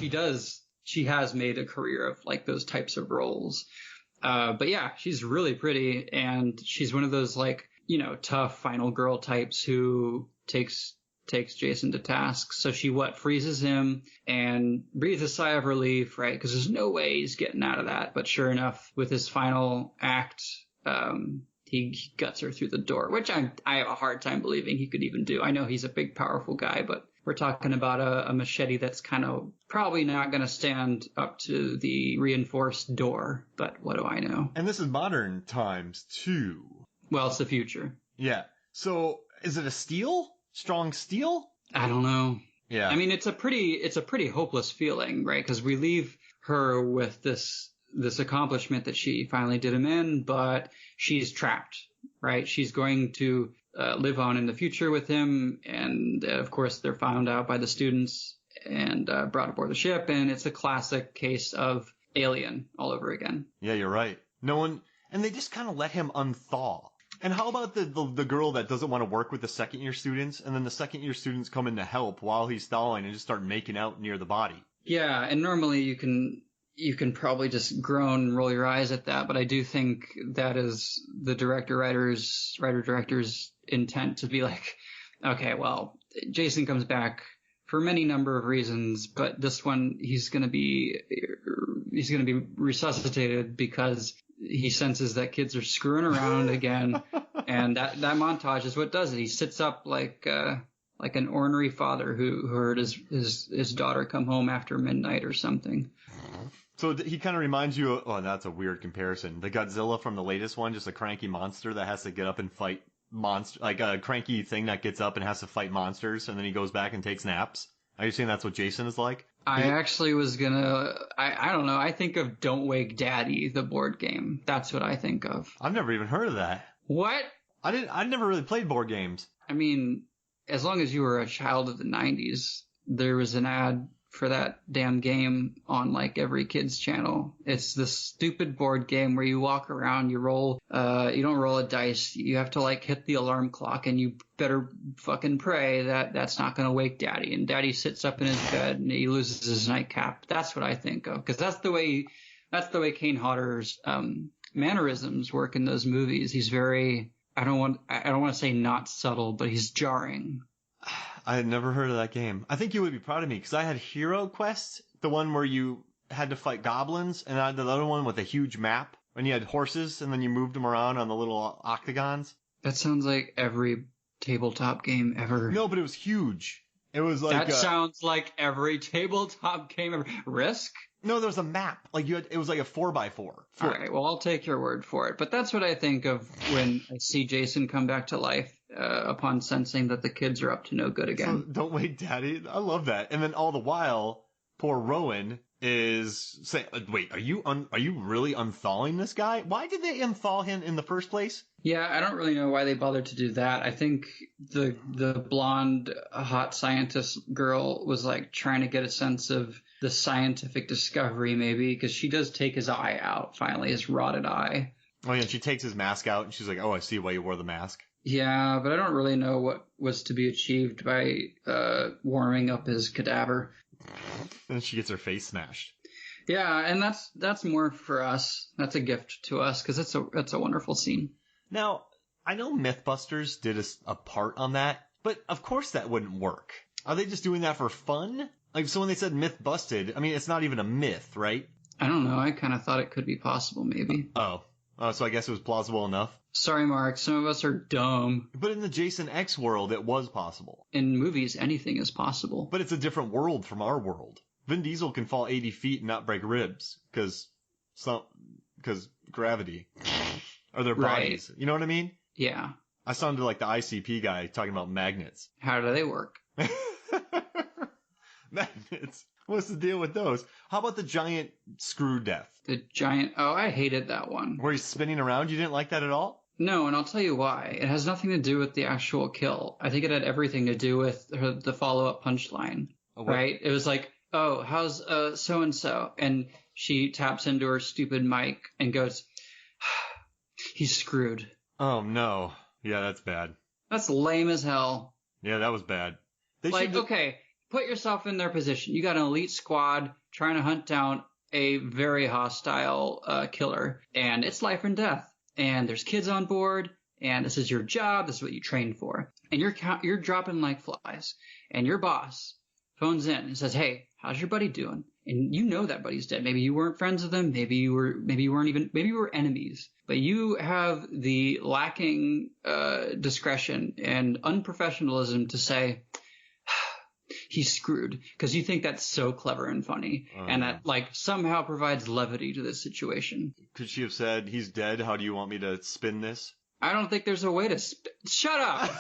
B: she has made a career of like those types of roles. But yeah, she's really pretty and she's one of those like, tough final girl types who takes Jason to task. So she freezes him and breathes a sigh of relief, right? Because there's no way he's getting out of that. But sure enough, with his final act, he guts her through the door, which I have a hard time believing he could even do. I know he's a big, powerful guy, but we're talking about a machete that's kind of probably not going to stand up to the reinforced door. But what do I know?
A: And this is modern times too.
B: Well, it's the future.
A: Yeah. So is it a steel? Strong steel?
B: I don't know.
A: Yeah.
B: I mean, it's a pretty hopeless feeling, right? Because we leave her with this accomplishment that she finally did him in, but she's trapped, right? She's going to live on in the future with him, and of course they're found out by the students and brought aboard the ship, and it's a classic case of Alien all over again.
A: Yeah, you're right. And they just kind of let him unthaw. And how about the girl that doesn't want to work with the second year students, and then the second year students come in to help while he's thawing and just start making out near the body?
B: Yeah, and normally you can probably just groan and roll your eyes at that, but I do think that is the writer-director's intent to be like, okay, well, Jason comes back for many number of reasons, but this one he's going to be resuscitated because he senses that kids are screwing around again, and that montage is what does it. He sits up like an ornery father who heard his daughter come home after midnight or something.
A: So he kind of reminds you of, oh, that's a weird comparison. The Godzilla from the latest one, just a cranky monster that has to get up and fight monster, like a cranky thing that gets up and has to fight monsters, and then he goes back and takes naps. Are you saying that's what Jason is like?
B: I actually was I don't know. I think of Don't Wake Daddy, the board game. That's what I think of.
A: I've never even heard of that.
B: What?
A: I never really played board games.
B: I mean, as long as you were a child of the 90s, there was an ad for that damn game on like every kid's channel. It's this stupid board game where you walk around, you don't roll a dice. You have to like hit the alarm clock and you better fucking pray that that's not going to wake Daddy. And Daddy sits up in his bed and he loses his nightcap. That's what I think of. Cause that's the way Kane Hodder's, mannerisms work in those movies. He's very, I don't want to say not subtle, but he's jarring.
A: I had never heard of that game. I think you would be proud of me because I had Hero Quest, the one where you had to fight goblins, and I had the other one with a huge map, and you had horses, and then you moved them around on the little octagons.
B: That sounds like every tabletop game ever.
A: No, but it was huge. It was like
B: that sounds like every tabletop game ever. Risk?
A: No, there was a map. Like it was like a 4x4.
B: All right, well, I'll take your word for it. But that's what I think of when I see Jason come back to life upon sensing that the kids are up to no good again.
A: So, Don't Wake Daddy. I love that. And then all the while, poor Rowan is saying, wait, are you really unthawing this guy? Why did they unthaw him in the first place?
B: Yeah, I don't really know why they bothered to do that. I think the blonde hot scientist girl was like trying to get a sense of the scientific discovery, maybe, because she does take his eye out finally, his rotted eye.
A: Oh yeah, she takes his mask out and she's like, "Oh, I see why you wore the mask."
B: Yeah, but I don't really know what was to be achieved by warming up his cadaver.
A: And she gets her face smashed.
B: Yeah, and that's more for us. That's a gift to us because it's a wonderful scene.
A: Now, I know Mythbusters did a part on that, but of course that wouldn't work. Are they just doing that for fun? Like, so when they said myth busted, I mean, it's not even a myth, right?
B: I don't know. I kind of thought it could be possible, maybe.
A: Oh, so I guess it was plausible enough.
B: Sorry, Mark. Some of us are dumb.
A: But in the Jason X world, it was possible.
B: In movies, anything is possible.
A: But it's a different world from our world. Vin Diesel can fall 80 feet and not break ribs because gravity. Or their bodies. Right. You know what I mean?
B: Yeah.
A: I sounded like the ICP guy talking about magnets.
B: How do they work?
A: Magnets. What's the deal with those? How about the giant screw death?
B: Oh, I hated that one.
A: Where he's spinning around? You didn't like that at all?
B: No, and I'll tell you why. It has nothing to do with the actual kill. I think it had everything to do with the follow-up punchline. Right? It was like, oh, how's so-and-so? And she taps into her stupid mic and goes, he's screwed.
A: Oh, no. Yeah, that's bad.
B: That's lame as hell.
A: Yeah, that was bad.
B: Okay, put yourself in their position. You got an elite squad trying to hunt down a very hostile killer, and it's life and death. And there's kids on board, and this is your job. This is what you trained for. And you're dropping like flies. And your boss phones in and says, "Hey, how's your buddy doing?" And you know that buddy's dead. Maybe you weren't friends with him. Maybe you were enemies. But you have the lacking discretion and unprofessionalism to say, he's screwed, because you think that's so clever and funny, and that like somehow provides levity to this situation.
A: Could she have said, "He's dead. How do you want me to spin this?"
B: I don't think there's a way to shut up.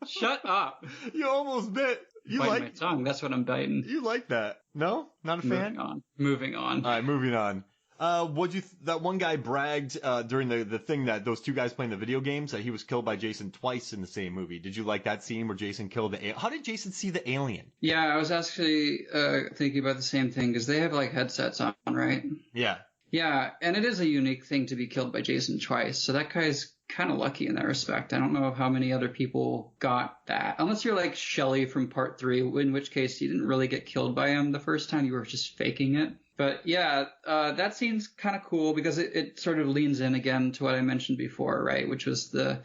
B: Shut up.
A: You almost bit. You
B: bite my tongue. That's what I'm biting.
A: You like that? No, not a fan.
B: Moving on.
A: All right, moving on. That one guy bragged during the thing that those two guys playing the video games that he was killed by Jason twice in the same movie. Did you like that scene where Jason killed the alien? How did Jason see the alien?
B: Yeah, I was actually thinking about the same thing because they have like headsets on, right?
A: Yeah.
B: Yeah, and it is a unique thing to be killed by Jason twice. So that guy's kind of lucky in that respect. I don't know how many other people got that. Unless you're like Shelley from Part 3, in which case you didn't really get killed by him the first time. You were just faking it. But yeah, that scene's kind of cool because it sort of leans in again to what I mentioned before, right? Which was the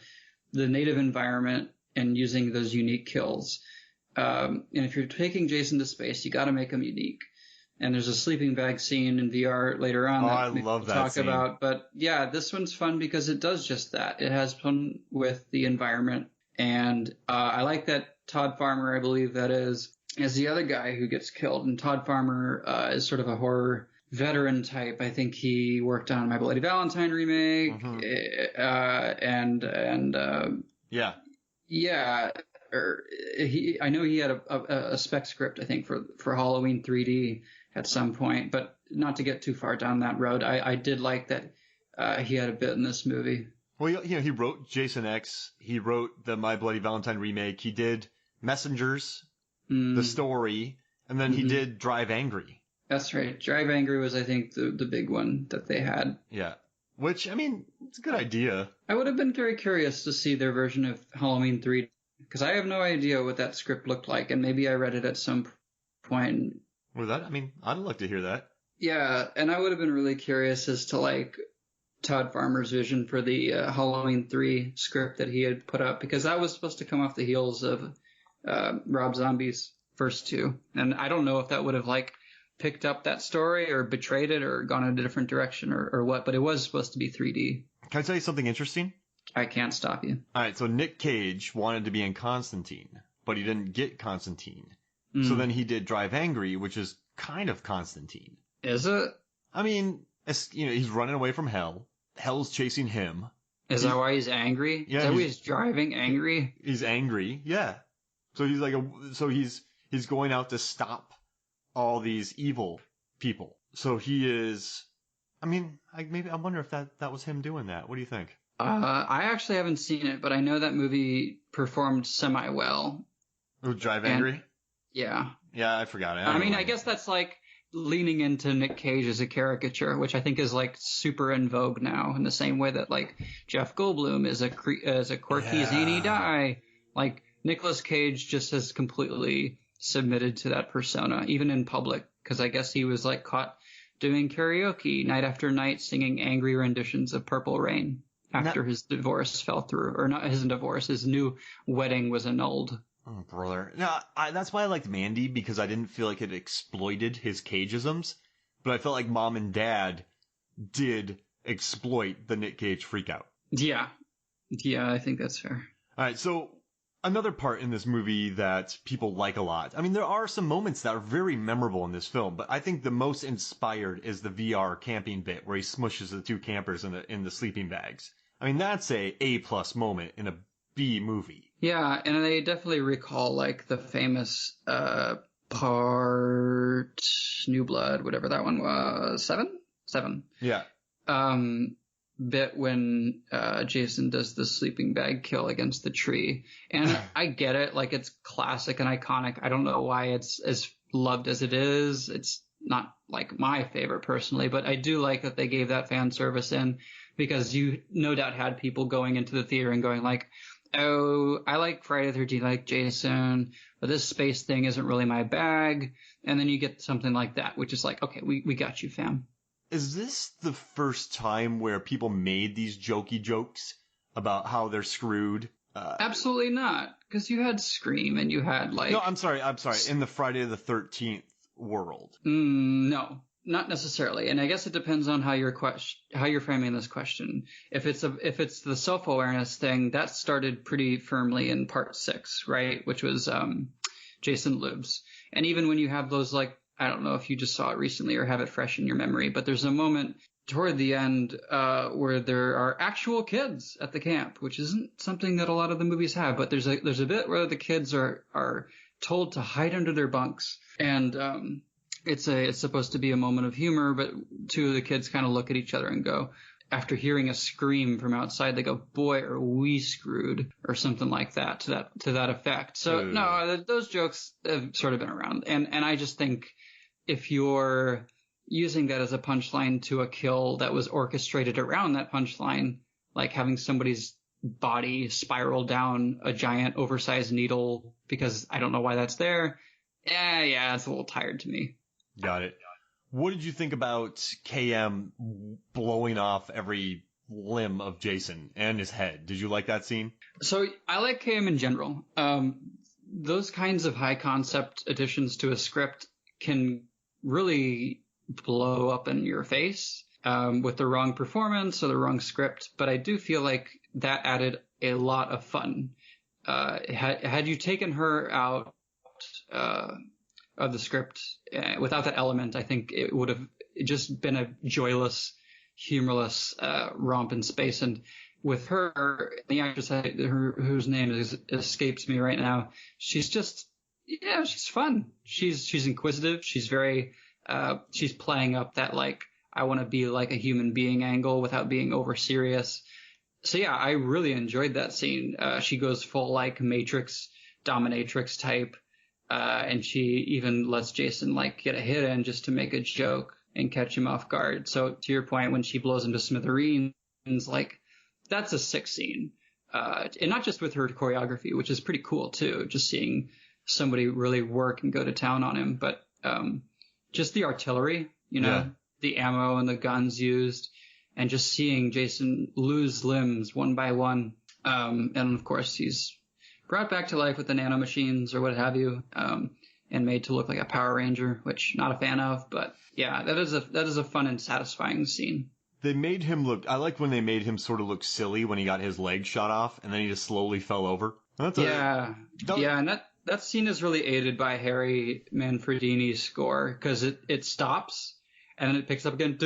B: native environment and using those unique kills. And if you're taking Jason to space, you got to make him unique. And there's a sleeping bag scene in VR later on that
A: I love that
B: talk
A: scene.
B: about. But yeah, this one's fun because it does just that. It has fun with the environment. And I like that Todd Farmer, I believe that is the other guy who gets killed. And Todd Farmer is sort of a horror veteran type. I think he worked on My Bloody Valentine remake.
A: Mm-hmm.
B: Yeah. I know he had a spec script, I think, for Halloween 3D at some point, but not to get too far down that road. I did like that he had a bit in this movie.
A: Well, he wrote Jason X. He wrote the My Bloody Valentine remake. He did Messengers, the story, and then he did Drive Angry.
B: That's right. Drive Angry was, I think, the big one that they had.
A: Yeah. Which, I mean, it's a good idea.
B: I would have been very curious to see their version of Halloween 3, because I have no idea what that script looked like, and maybe I read it at some point.
A: I'd like to hear that.
B: Yeah, and I would have been really curious as to, like, Todd Farmer's vision for the Halloween 3 script that he had put up, because that was supposed to come off the heels of Rob Zombie's first two. And I don't know if that would have, like, picked up that story or betrayed it or gone in a different direction or what, but it was supposed to be 3D.
A: Can I tell you something interesting?
B: I can't stop you.
A: All right, so Nick Cage wanted to be in Constantine, but he didn't get Constantine. So then he did Drive Angry, which is kind of Constantine.
B: Is it?
A: I mean, he's running away from hell. Hell's chasing him.
B: Is that why he's angry?
A: Yeah,
B: is that why he's driving angry?
A: He's angry, yeah. So he's like he's going out to stop all these evil people. So he is, I mean, I wonder if that was him doing that. What do you think?
B: I actually haven't seen it, but I know that movie performed semi-well.
A: Oh, Drive Angry?
B: And, yeah.
A: Yeah, I forgot it.
B: I mean, I guess that's like leaning into Nick Cage as a caricature, which I think is like super in vogue now, in the same way that like Jeff Goldblum is a quirky, zany guy. Like Nicolas Cage just has completely submitted to that persona, even in public, because I guess he was like caught doing karaoke night after night, singing angry renditions of Purple Rain after his divorce fell through, or not his divorce, his new wedding was annulled.
A: Oh, brother. No, that's why I liked Mandy, because I didn't feel like it exploited his cageisms, but I felt like Mom and Dad did exploit the Nick Cage freakout.
B: Yeah. Yeah, I think that's fair.
A: All right, so another part in this movie that people like a lot. I mean, there are some moments that are very memorable in this film, but I think the most inspired is the VR camping bit where he smushes the two campers in the sleeping bags. I mean, that's a A+ moment in a B movie.
B: Yeah, and I definitely recall like the famous part New Blood, whatever that one was, seven.
A: Yeah.
B: Bit when Jason does the sleeping bag kill against the tree, and I get it, like it's classic and iconic. I don't know why it's as loved as it is. It's not like my favorite personally, but I do like that they gave that fan service in, because you no doubt had people going into the theater and going like, oh, I like Friday the 13th, I like Jason, but this space thing isn't really my bag. And then you get something like that, which is like, okay, we got you, fam.
A: Is this the first time where people made these jokey jokes about how they're screwed?
B: Absolutely not, because you had Scream and you had like...
A: No, I'm sorry. In the Friday the 13th world.
B: No, not necessarily. And I guess it depends on how you're framing this question. If it's the self-awareness thing, that started pretty firmly in part 6, right? Which was Jason Lives. And even when you have those, like, I don't know if you just saw it recently or have it fresh in your memory, but there's a moment toward the end where there are actual kids at the camp, which isn't something that a lot of the movies have. But there's a bit where the kids are told to hide under their bunks, and it's supposed to be a moment of humor, but two of the kids kind of look at each other and go, after hearing a scream from outside, they go, "Boy, are we screwed," or something like that, to that effect. So no, those jokes have sort of been around, and I just think if you're using that as a punchline to a kill that was orchestrated around that punchline, like having somebody's body spiral down a giant oversized needle because I don't know why that's there, yeah, it's a little tired to me.
A: Got it. What did you think about KM blowing off every limb of Jason and his head? Did you like that scene?
B: So I like KM in general. Those kinds of high concept additions to a script can really blow up in your face with the wrong performance or the wrong script. But I do feel like that added a lot of fun. Had you taken her out of the script without that element, I think it would have just been a joyless, humorless romp in space. And with her, the actress whose name escapes me right now, she's just, she's fun. She's inquisitive. She's very she's playing up that like I want to be like a human being angle without being over serious. So yeah, I really enjoyed that scene. She goes full like Matrix dominatrix type. And she even lets Jason like get a hit in just to make a joke and catch him off guard. So to your point, when she blows him to smithereens, like that's a sick scene. And not just with her choreography, which is pretty cool too, just seeing somebody really work and go to town on him, but just the artillery, the ammo and the guns used, and just seeing Jason lose limbs one by one. And of course he's brought back to life with the nanomachines or what have you, and made to look like a Power Ranger, which not a fan of, but yeah, that is a fun and satisfying scene.
A: They made him look, I liked when they made him sort of look silly when he got his leg shot off and then he just slowly fell over. And that scene is really aided by Harry Manfredini's score, because it stops and then it picks up again.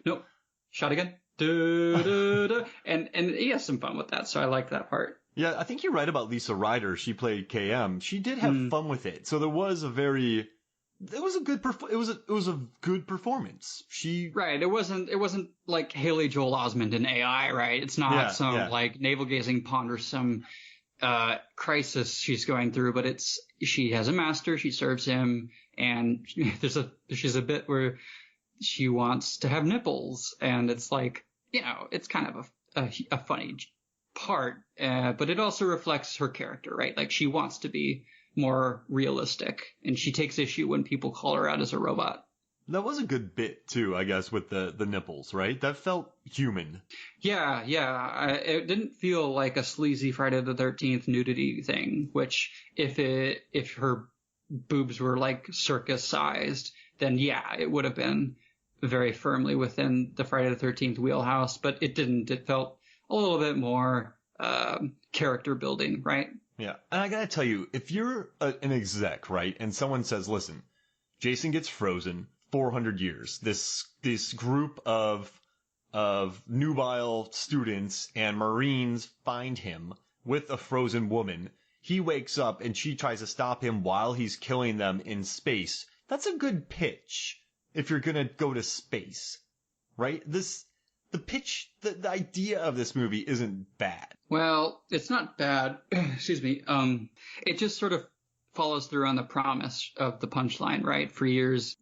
A: Nope, shot again. And he has some fun with that, so I like that part. Yeah, I think you're right about Lisa Ryder. She played KM. She did have fun with it. So there was it was a good it was a good performance.
B: Right. It wasn't like Haley Joel Osment in AI, right? It's not some like navel gazing pondersome crisis she's going through, but she has a master, she serves him, and she's a bit where she wants to have nipples, and it's like, it's kind of a funny part, but it also reflects her character, right? Like she wants to be more realistic, and she takes issue when people call her out as a robot.
A: That was a good bit too, I guess, with the nipples, right? That felt human.
B: Yeah. It didn't feel like a sleazy Friday the 13th nudity thing, which if her boobs were like circus sized, then yeah, it would have been very firmly within the Friday the 13th wheelhouse, but it didn't. It felt a little bit more character building, right?
A: Yeah. And I gotta tell you, if you're an exec, right, and someone says, listen, Jason gets frozen 400 years. This group of nubile students and Marines find him with a frozen woman. He wakes up and she tries to stop him while he's killing them in space. That's a good pitch if you're gonna go to space, right? The idea of this movie isn't bad.
B: Well, it's not bad. Excuse me. It just sort of follows through on the promise of the punchline, right? For years,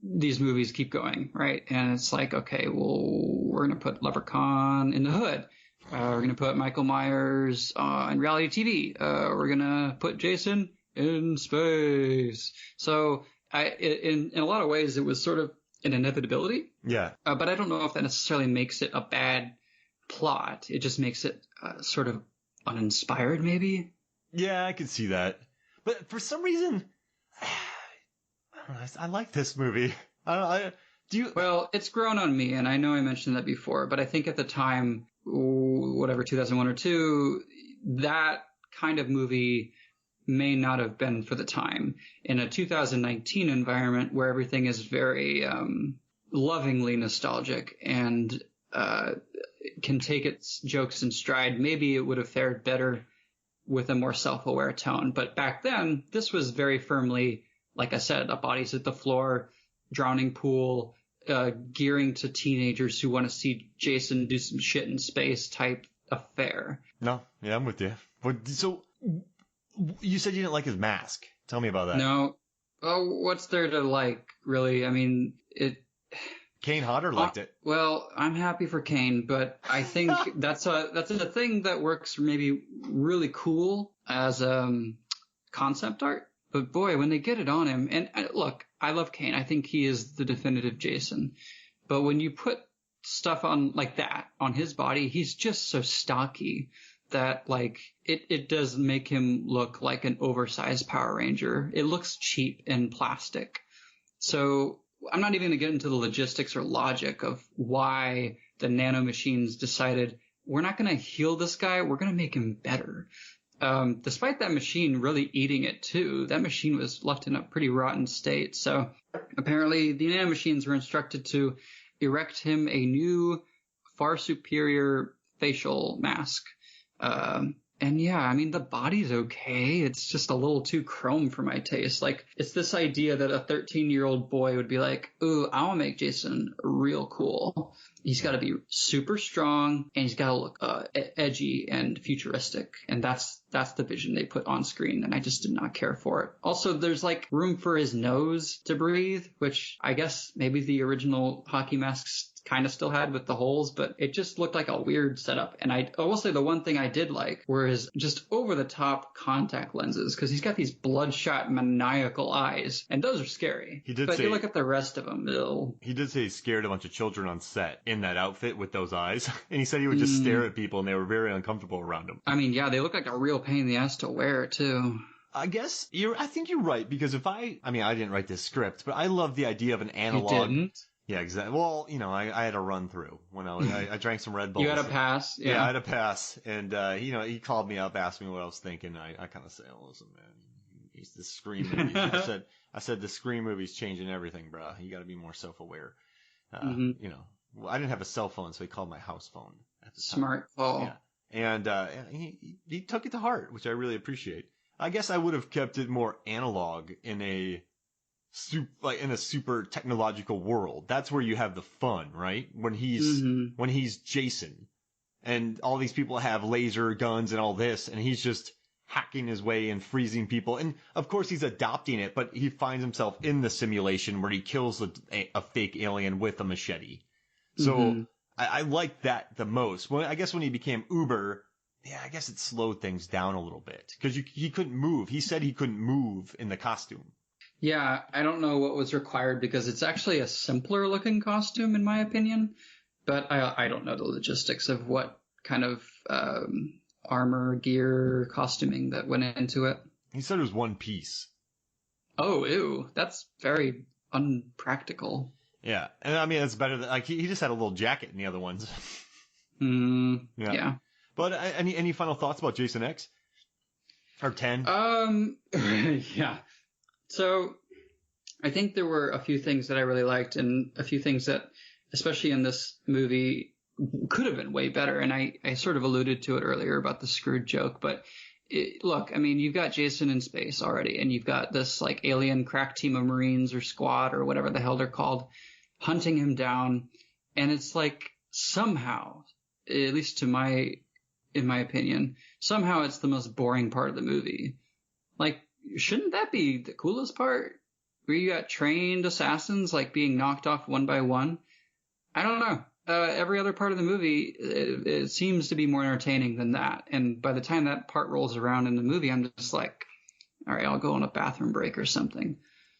B: these movies keep going, right? And it's like, okay, well, we're going to put Leprechaun in the hood. We're going to put Michael Myers on reality TV. We're going to put Jason in space. So in a lot of ways, it was sort of an inevitability.
A: Yeah.
B: But I don't know if that necessarily makes it a bad plot. It just makes it sort of uninspired, maybe.
A: Yeah, I can see that. But for some reason, I like this movie.
B: Well, it's grown on me, and I know I mentioned that before, but I think at the time, whatever, 2001 or 2, that kind of movie may not have been for the time. In a 2019 environment where everything is very lovingly nostalgic and can take its jokes in stride, maybe it would have fared better with a more self-aware tone. But back then, this was very firmly, like I said, a bodies at the floor, drowning pool, gearing to teenagers who want to see Jason do some shit in space type affair.
A: No, yeah, I'm with you. So, you said you didn't like his mask. Tell me about that.
B: No. Oh, what's there to like, really? I mean,
A: Kane Hodder liked it.
B: Well, I'm happy for Kane, but I think that's a thing that works maybe really cool as concept art. But boy, when they get it on him, and look, I love Kane. I think he is the definitive Jason. But when you put stuff on like that on his body, he's just so stocky that like it does make him look like an oversized Power Ranger. It looks cheap and plastic. So I'm not even going to get into the logistics or logic of why the nanomachines decided we're not going to heal this guy. We're going to make him better. Despite that machine really eating it too, that machine was left in a pretty rotten state. So apparently the nanomachines were instructed to erect him a new, far superior facial mask. And yeah, I mean, the body's okay. It's just a little too chrome for my taste. Like, it's this idea that a 13-year-old boy would be like, ooh, I want to make Jason real cool. He's got to be super strong, and he's got to look edgy and futuristic. And that's the vision they put on screen, and I just did not care for it. Also, there's like room for his nose to breathe, which I guess maybe the original hockey masks kind of still had with the holes, but it just looked like a weird setup. And I will say the one thing I did like were his just over-the-top contact lenses, because he's got these bloodshot, maniacal eyes, and those are scary. But you look at the rest of them,
A: he did say he scared a bunch of children on set in that outfit with those eyes, and he said he would just stare at people, and they were very uncomfortable around him.
B: I mean, yeah, they look like a real pain in the ass to wear, too.
A: I guess I think you're right, because I didn't write this script, but I love the idea of an analog.
B: You didn't?
A: Yeah, exactly. Well, I had a run through when I drank some Red Bulls.
B: You had a pass?
A: Yeah, I had a pass. And, he called me up, asked me what I was thinking. I kind of said, oh, listen, man, it's the Scream movie. I said, the Scream movie's changing everything, bro. You got to be more self-aware. I didn't have a cell phone, so he called my house phone at the time.
B: Smart call.
A: Yeah. And he took it to heart, which I really appreciate. I guess I would have kept it more analog in a super technological world. That's where you have the fun, right? When he's Jason and all these people have laser guns and all this, and he's just hacking his way and freezing people. And of course he's adopting it, but he finds himself in the simulation where he kills a fake alien with a machete. So I like that the most. Well, I guess when he became Uber, yeah, I guess it slowed things down a little bit because he couldn't move. He said he couldn't move in the costume.
B: Yeah, I don't know what was required because it's actually a simpler looking costume in my opinion, but I don't know the logistics of what kind of armor, gear, costuming that went into it.
A: He said it was one piece.
B: Oh, ew, that's very unpractical.
A: Yeah, and I mean, it's better than, like, he just had a little jacket in the other ones.
B: Yeah.
A: But any final thoughts about Jason X? Or 10?
B: Yeah. So I think there were a few things that I really liked and a few things that, especially in this movie, could have been way better. And I sort of alluded to it earlier about the screwed joke, but look, I mean, you've got Jason in space already, and you've got this like alien crack team of Marines or squad or whatever the hell they're called hunting him down. And it's like somehow, at least in my opinion, somehow it's the most boring part of the movie. Like, shouldn't that be the coolest part? Where you got trained assassins like being knocked off one by one? I don't know. Every other part of the movie, it seems to be more entertaining than that. And by the time that part rolls around in the movie, I'm just like, all right, I'll go on a bathroom break or something.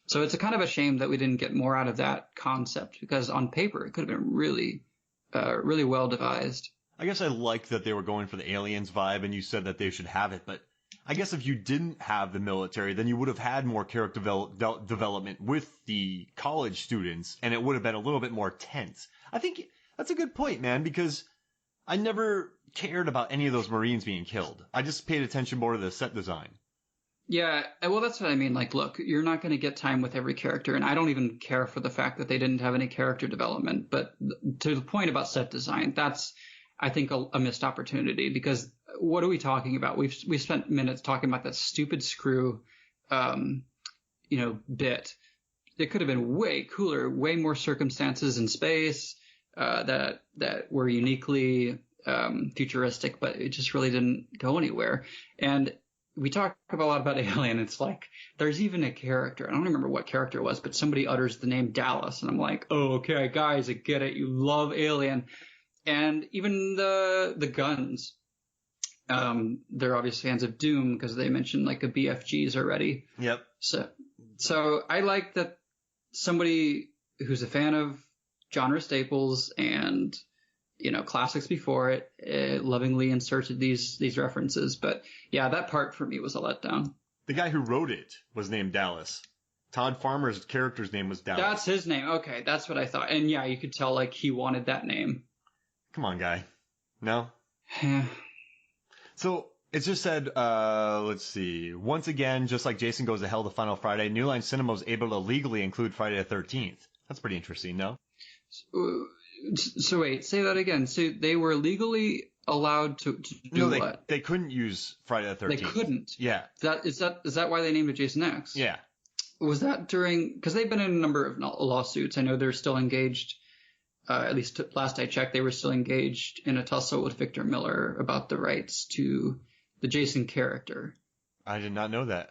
B: So it's a kind of a shame that we didn't get more out of that concept because on paper it could have been really, really well devised.
A: I guess I liked that they were going for the aliens vibe, and you said that they should have it, but I guess if you didn't have the military, then you would have had more character development with the college students, and it would have been a little bit more tense. I think that's a good point, man, because I never cared about any of those Marines being killed. I just paid attention more to the set design.
B: Yeah, well, that's what I mean. Like, look, you're not going to get time with every character, and I don't even care for the fact that they didn't have any character development. But to the point about set design, that's, I think, a missed opportunity, because what are we talking about? We've spent minutes talking about that stupid screw, bit. It could have been way cooler, way more circumstances in space that were uniquely futuristic, but it just really didn't go anywhere. And we talk a lot about Alien. It's like there's even a character. I don't remember what character it was, but somebody utters the name Dallas, and I'm like, oh, okay, guys, I get it. You love Alien. And even the guns, they're obvious fans of Doom because they mentioned like a BFGs already.
A: Yep.
B: So I like that somebody who's a fan of genre staples and, classics before it, lovingly inserted these references. But yeah, that part for me was a letdown.
A: The guy who wrote it was named Dallas. Todd Farmer's character's name was Dallas.
B: That's his name. Okay, that's what I thought. And yeah, you could tell like he wanted that name.
A: Come on, guy. No?
B: Yeah.
A: So it just said, let's see. Once again, just like Jason Goes to Hell the Final Friday, New Line Cinema was able to legally include Friday the 13th. That's pretty interesting, no?
B: So wait, say that again. So they were legally allowed to do what?
A: They couldn't use Friday the 13th. They
B: couldn't?
A: Yeah.
B: Is that why they named it Jason X?
A: Yeah.
B: Was that during, because they've been in a number of lawsuits. I know they're still engaged. At least last I checked, they were still engaged in a tussle with Victor Miller about the rights to the Jason character.
A: I did not know that.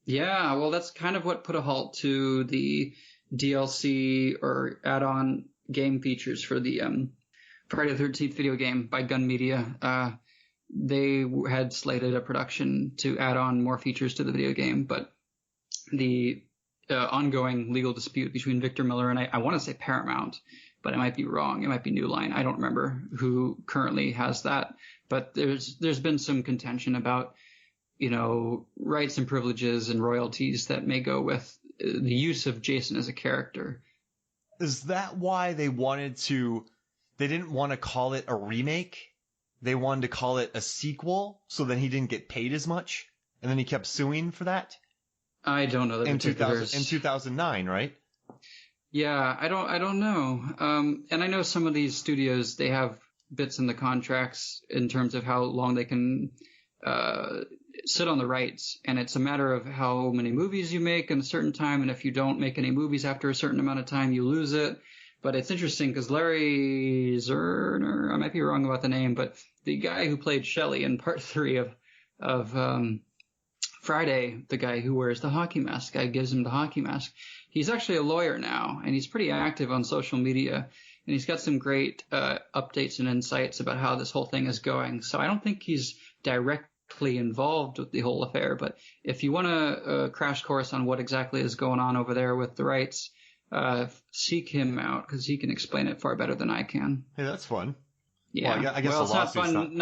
B: Yeah, well, that's kind of what put a halt to the DLC or add-on game features for the Friday the 13th video game by Gun Media. They had slated a production to add on more features to the video game, but the ongoing legal dispute between Victor Miller and I want to say Paramount, but I might be wrong. It might be New Line. I don't remember who currently has that. But there's been some contention about, rights and privileges and royalties that may go with the use of Jason as a character.
A: Is that why they didn't want to call it a remake? They wanted to call it a sequel, so then he didn't get paid as much? And then he kept suing for that?
B: I don't know the particulars.
A: In 2009, right?
B: Yeah, I don't know. And I know some of these studios, they have bits in the contracts in terms of how long they can sit on the rights, and it's a matter of how many movies you make in a certain time, and if you don't make any movies after a certain amount of time, you lose it. But it's interesting because Larry Zerner, I might be wrong about the name, but the guy who played Shelley in part 3 of Friday, the guy who wears the hockey mask, guy gives him the hockey mask. He's actually a lawyer now, and he's pretty active on social media, and he's got some great updates and insights about how this whole thing is going. So I don't think he's directly involved with the whole affair, but if you want a crash course on what exactly is going on over there with the rights, seek him out because he can explain it far better than I can.
A: Hey, that's fun.
B: Yeah,
A: well, I guess
B: it's not fun.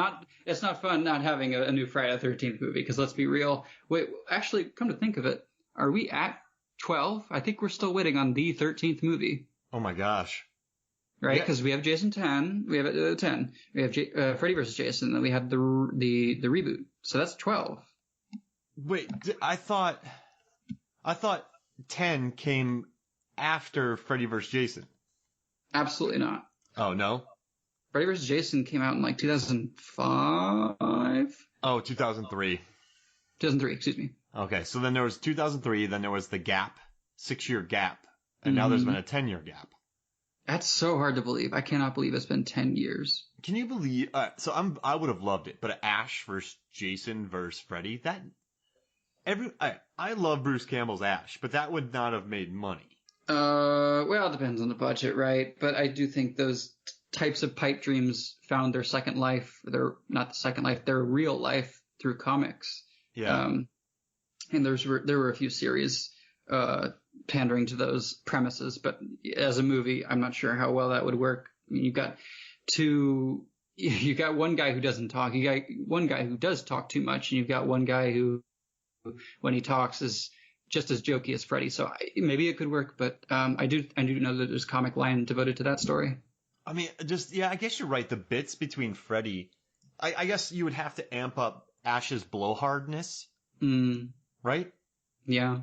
B: It's not fun not having a new Friday the 13th movie because let's be real. Wait, actually, come to think of it, are we at 12? I think we're still waiting on the 13th movie.
A: Oh my gosh!
B: Right, because we have Jason 10, we have 10, we have Freddy vs. Jason, and then we have the reboot. So that's 12.
A: Wait, I thought 10 came after Freddy vs. Jason.
B: Absolutely not.
A: Oh no.
B: Freddy vs. Jason came out in like 2005?
A: Oh, 2003.
B: 2003, excuse me.
A: Okay, so then there was 2003, then there was the gap, 6-year gap, and now there's been a 10-year gap.
B: That's so hard to believe. I cannot believe it's been 10 years.
A: Can you believe? I would have loved it, but Ash versus Jason versus Freddy, I love Bruce Campbell's Ash, but that would not have made money.
B: Well, it depends on the budget, right? But I do think those types of pipe dreams found their second life. They're not the second life, their real life through comics.
A: Yeah.
B: And there were a few series pandering to those premises, but as a movie, I'm not sure how well that would work. I mean, you got one guy who doesn't talk, you got one guy who does talk too much, and you've got one guy who, when he talks, is just as jokey as Freddy. So maybe it could work, but I do know that there's a comic line devoted to that story.
A: I mean, I guess you're right. The bits between Freddy, I guess you would have to amp up Ash's blowhardness, right?
B: Yeah.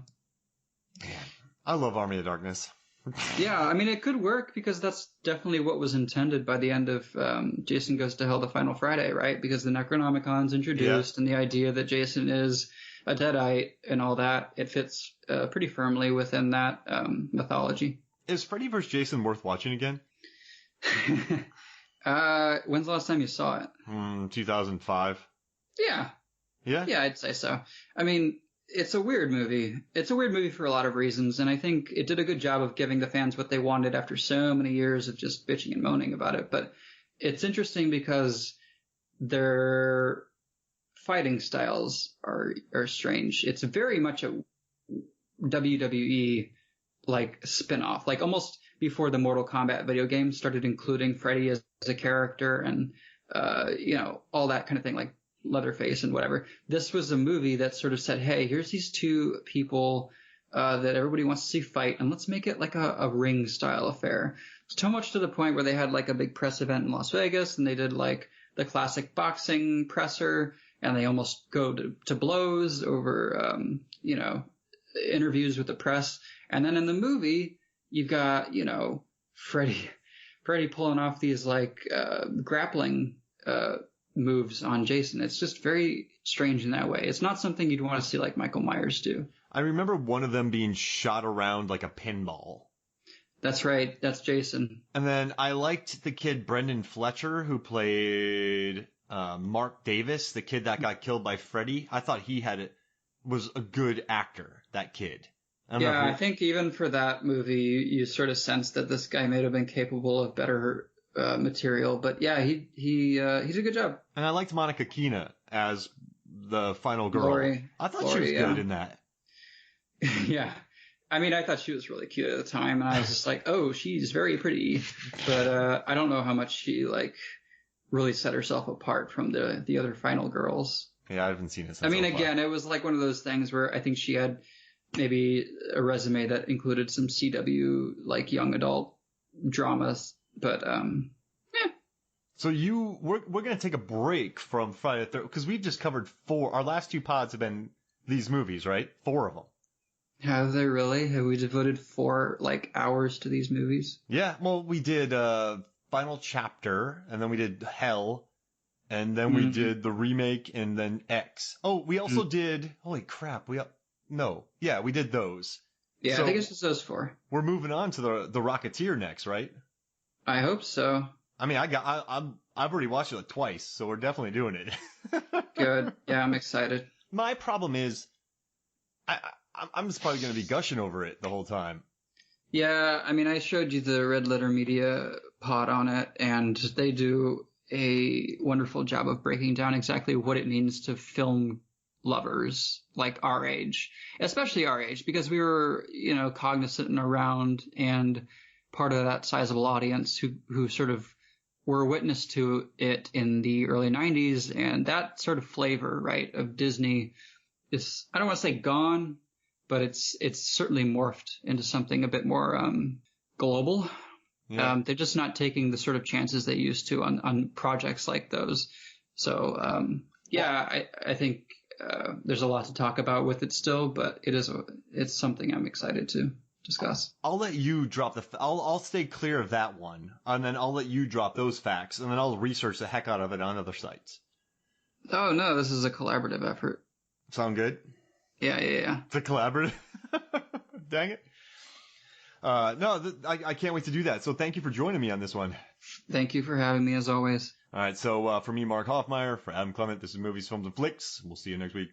A: Man, I love Army of Darkness.
B: Yeah, I mean, it could work because that's definitely what was intended by the end of Jason Goes to Hell, the Final Friday, right? Because the Necronomicon's introduced, and the idea that Jason is a Deadite and all that, it fits pretty firmly within that mythology.
A: Is Freddy vs. Jason worth watching again?
B: When's the last time you saw it?
A: 2005.
B: Yeah.
A: Yeah?
B: Yeah, I'd say so. I mean, it's a weird movie. It's a weird movie for a lot of reasons, and I think it did a good job of giving the fans what they wanted after so many years of just bitching and moaning about it. But it's interesting because their fighting styles are strange. It's very much a WWE like spin-off, like almost before the Mortal Kombat video game started including Freddy as a character and all that kind of thing, like Leatherface and whatever. This was a movie that sort of said, hey, here's these two people that everybody wants to see fight, and let's make it like a ring style affair. So much to the point where they had like a big press event in Las Vegas, and they did like the classic boxing presser, and they almost go to blows over interviews with the press. And then in the movie, you've got Freddy pulling off these like grappling moves on Jason. It's just very strange in that way. It's not something you'd want to see like Michael Myers do.
A: I remember one of them being shot around like a pinball.
B: That's right. That's Jason.
A: And then I liked the kid Brendan Fletcher who played Mark Davis, the kid that got killed by Freddy. I thought was a good actor, that kid.
B: I think even for that movie, you sort of sense that this guy may have been capable of better material. But yeah, he's a good job.
A: And I liked Monica Keena as the final girl.
B: Lori,
A: I thought she was good in that.
B: Yeah. I mean, I thought she was really cute at the time, and I was just like, oh, she's very pretty. But I don't know how much she like really set herself apart from the other final girls.
A: Yeah, I haven't seen it since.
B: I mean, again, it was like one of those things where I think she had maybe a resume that included some CW like young adult dramas, but
A: So we're going to take a break from Friday the 13th because we've just covered 4. Our last 2 pods have been these movies, right? 4 of them.
B: Have they really? Have we devoted 4 like hours to these movies?
A: Yeah, well, we did final chapter, and then we did Hell, and then we did the remake, and then X. Oh, we also did. Holy crap! We did those.
B: Yeah,
A: so
B: I think it's just those 4.
A: We're moving on to the Rocketeer next, right?
B: I hope so.
A: I mean, I've already watched it like twice, so we're definitely doing it.
B: Good. Yeah, I'm excited.
A: My problem is, I'm just probably going to be gushing over it the whole time.
B: Yeah, I mean, I showed you the Red Letter Media pod on it, and they do a wonderful job of breaking down exactly what it means to film lovers like our age, especially our age, because we were, cognizant and around and part of that sizable audience who sort of were witness to it in the early 90s. And that sort of flavor, right, of Disney is, I don't want to say gone, but it's certainly morphed into something a bit more global.
A: Yeah.
B: They're just not taking the sort of chances they used to on projects like those. So, I think there's a lot to talk about with it still, but it's something I'm excited to discuss.
A: I'll let you drop I'll stay clear of that one, and then I'll let you drop those facts, and then I'll research the heck out of it on other sites.
B: Oh, no, this is a collaborative effort.
A: Sound good?
B: Yeah.
A: It's a collaborative? Dang it. I can't wait to do that. So thank you for joining me on this one.
B: Thank you for having me, as always.
A: All right. So for me, Mark Hoffmeyer, for Adam Clement, this is Movies, Films, and Flicks. We'll see you next week.